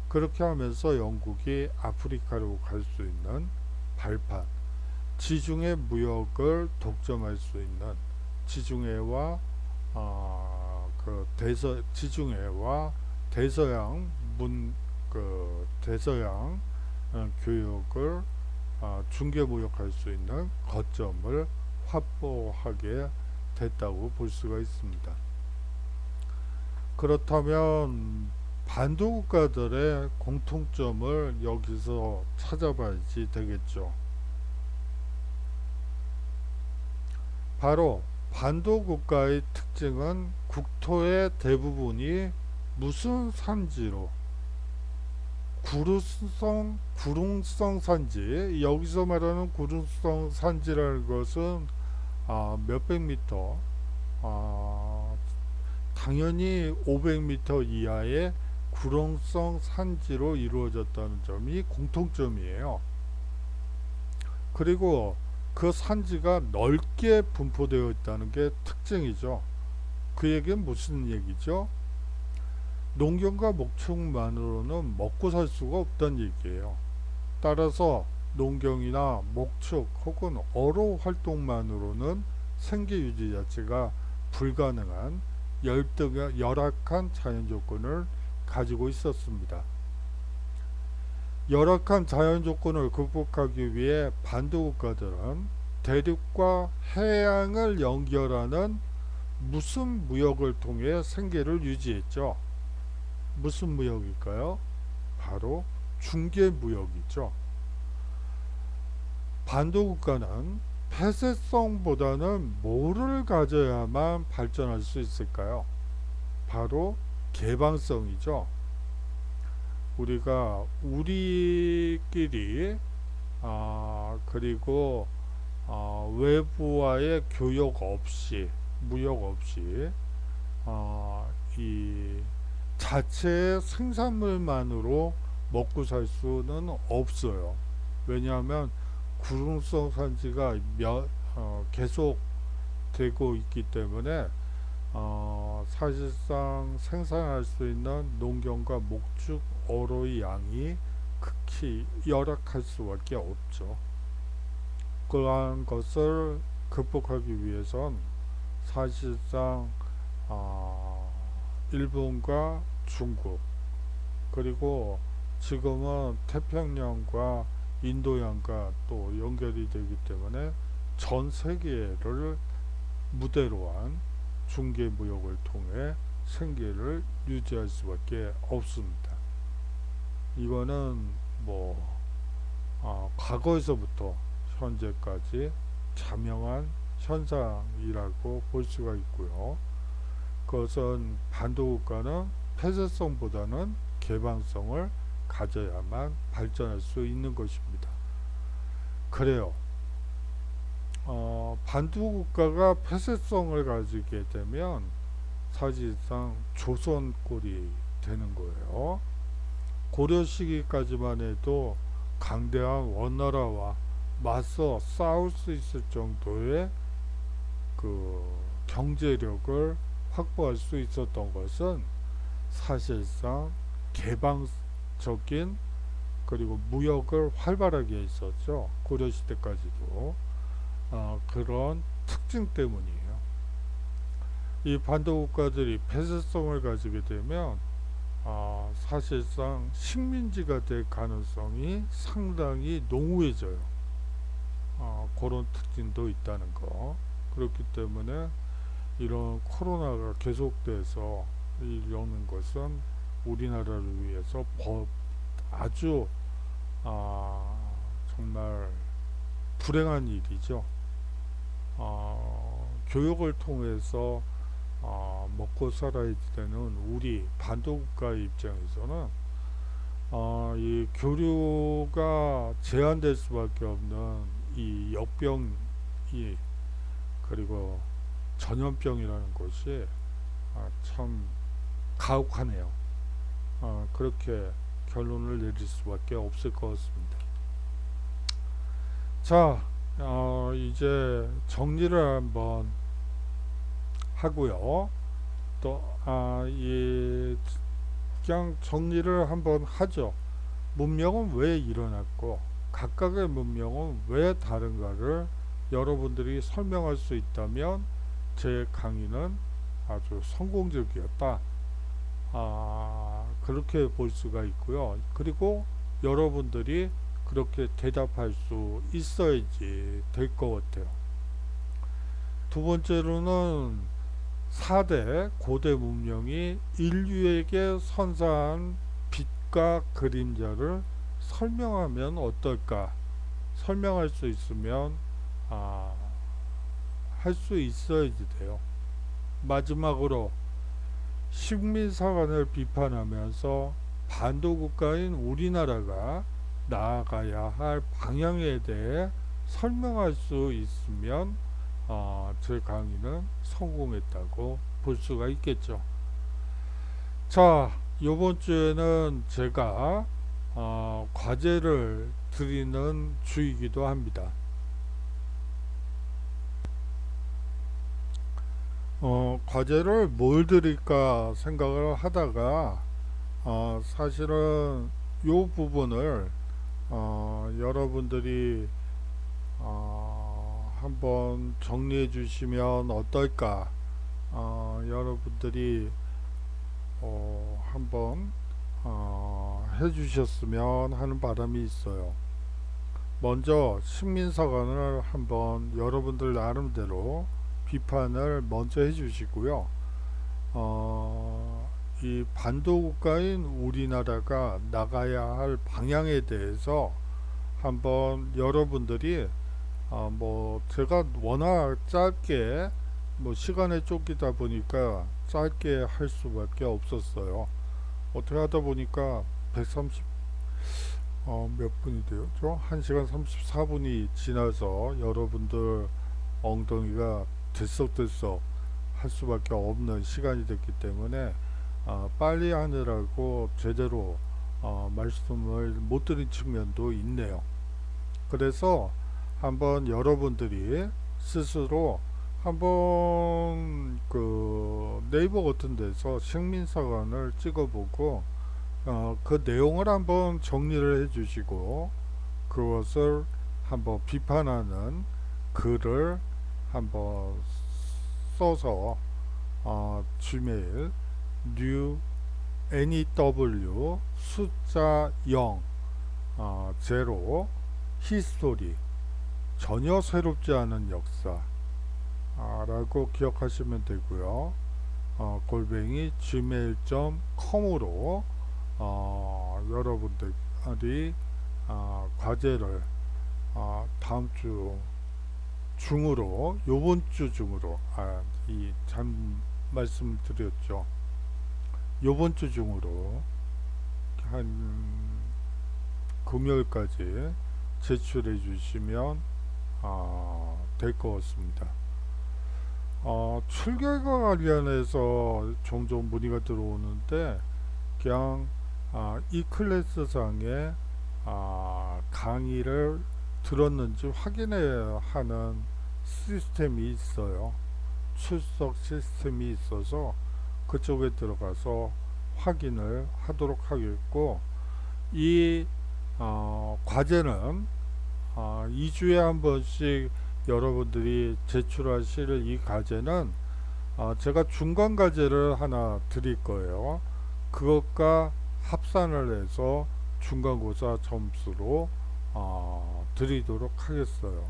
그렇게 하면서 영국이 아프리카로 갈 수 있는 발판, 지중해 무역을 독점할 수 있는 지중해와 지중해와 대서양 대서양 교역을 중개 무역할 수 있는 거점을 확보하게 됐다고 볼 수가 있습니다. 그렇다면 반도 국가들의 공통점을 여기서 찾아봐야지 되겠죠. 바로 반도 국가의 특징은 국토의 대부분이 무슨 산지로, 구릉성 산지, 여기서 말하는 구릉성 산지라는 것은 몇백 미터, 당연히 500m 이하의 구릉성 산지로 이루어졌다는 점이 공통점이에요. 그리고 그 산지가 넓게 분포되어 있다는 게 특징이죠. 그 얘기는 무슨 얘기죠? 농경과 목축만으로는 먹고 살 수가 없다는 얘기예요. 따라서 농경이나 목축 혹은 어로 활동만으로는 생계 유지 자체가 불가능한 열악한 자연 조건을 가지고 있었습니다. 열악한 자연 조건을 극복하기 위해 반도 국가들은 대륙과 해양을 연결하는 무슨 무역을 통해 생계를 유지했죠. 무슨 무역일까요? 바로 중개 무역이죠. 반도 국가는 폐쇄성보다는 뭐를 가져야만 발전할 수 있을까요? 바로 개방성이죠. 우리끼리 그리고 외부와의 교역 없이, 무역 없이 이 자체의 생산물만으로 먹고 살 수는 없어요. 왜냐하면 구릉성 산지가 계속 되고 있기 때문에 사실상 생산할 수 있는 농경과 목축 어로의 양이 극히 열악할 수밖에 없죠. 그러한 것을 극복하기 위해선 사실상 어, 일본과 중국 그리고 지금은 태평양과 인도양과 또 연결이 되기 때문에 전 세계를 무대로 한 중개 무역을 통해 생계를 유지할 수밖에 없습니다. 이거는 뭐 과거에서부터 현재까지 자명한 현상이라고 볼 수가 있고요. 그것은 반도국가는 폐쇄성보다는 개방성을 가져야만 발전할 수 있는 것입니다. 그래요. 반도국가가 폐쇄성을 가지게 되면 사실상 조선꼴이 되는 거예요. 고려 시기까지만 해도 강대한 원나라와 맞서 싸울 수 있을 정도의 그 경제력을 확보할 수 있었던 것은 사실상 개방적인 그리고 무역을 활발하게 했었죠. 고려시대 까지도 그런 특징 때문이에요. 이 반도국가들이 폐쇄성을 가지게 되면 사실상 식민지가 될 가능성이 상당히 농후해져요. 그런 특징도 있다는 거. 그렇기 때문에 이런 코로나가 계속돼서 이러는 것은 우리나라를 위해서 아주 정말 불행한 일이죠. 교육을 통해서 먹고 살아야 되는 우리 반도국가의 입장에서는 이 교류가 제한될 수밖에 없는 이 역병이 그리고 전염병이라는 것이 참 가혹하네요. 그렇게 결론을 내릴 수밖에 없을 것 같습니다. 자, 이제 정리를 한번 하고요. 또, 그냥 정리를 한번 하죠. 문명은 왜 일어났고, 각각의 문명은 왜 다른가를 여러분들이 설명할 수 있다면 제 강의는 아주 성공적이었다. 그렇게 볼 수가 있고요. 그리고 여러분들이 그렇게 대답할 수 있어야지 될 것 같아요. 두 번째로는 4대 고대 문명이 인류에게 선사한 빛과 그림자를 설명하면 어떨까? 설명할 수 있으면 할 수 있어야지 돼요. 마지막으로 식민사관을 비판하면서 반도국가인 우리나라가 나아가야 할 방향에 대해 설명할 수 있으면 제 강의는 성공했다고 볼 수가 있겠죠. 자, 이번 주에는 제가 과제를 드리는 주이기도 합니다. 과제를 뭘 드릴까 생각을 하다가 사실은 이 부분을 여러분들이 한번 정리해 주시면 어떨까? 여러분들이 한번 해 주셨으면 하는 바람이 있어요. 먼저 식민사관을 한번 여러분들 나름대로 비판을 먼저 해 주시고요. 이 반도국가인 우리나라가 나가야 할 방향에 대해서 한번 여러분들이 뭐 제가 워낙 짧게 뭐 시간에 쫓기다 보니까 짧게 할 수밖에 없었어요. 어떻게 하다 보니까 130 몇 분이 되었죠? 1시간 34분이 지나서 여러분들 엉덩이가 들썩들썩 할 수밖에 없는 시간이 됐기 때문에 빨리 하느라고 제대로 말씀을 못 드린 측면도 있네요. 그래서 한번 여러분들이 스스로 한번 그 네이버 같은 데서 식민사관을 찍어보고 그 내용을 한번 정리를 해주시고 그것을 한번 비판하는 글을 한번 써서 gmail new new 숫자 0 제로 히스토리 전혀 새롭지 않은 역사 라고 기억하시면 되고요. 골뱅이 gmail.com으로 여러분들이 과제를 다음 주 중으로 요번 주 중으로 이 참 말씀드렸죠. 요번 주 중으로 한 금요일까지 제출해 주시면 될 것 같습니다. 출결과 관련해서 종종 문의가 들어오는데 그냥 이 클래스 상에 강의를 들었는지 확인해야 하는 시스템이 있어요. 출석 시스템이 있어서 그쪽에 들어가서 확인을 하도록 하겠고, 이 과제는 2주에 한 번씩 여러분들이 제출하실 이 과제는 제가 중간 과제를 하나 드릴 거예요. 그것과 합산을 해서 중간고사 점수로 드리도록 하겠어요.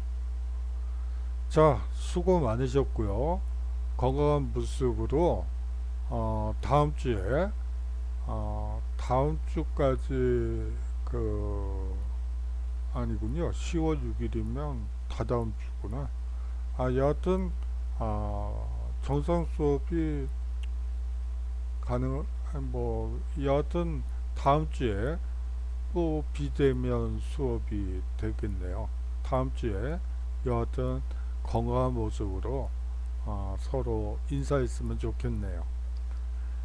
자, 수고 많으셨고요. 건강한 모습으로 다음 주에 다음 주까지 아니군요. 10월 6일이면 다다음 주구나. 여하튼 정상 수업이 여하튼 다음 주에 또 비대면 수업이 되겠네요. 다음 주에 여하튼 건강한 모습으로 서로 인사했으면 좋겠네요.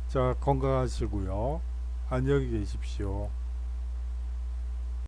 자, 건강하시고요. 안녕히 계십시오.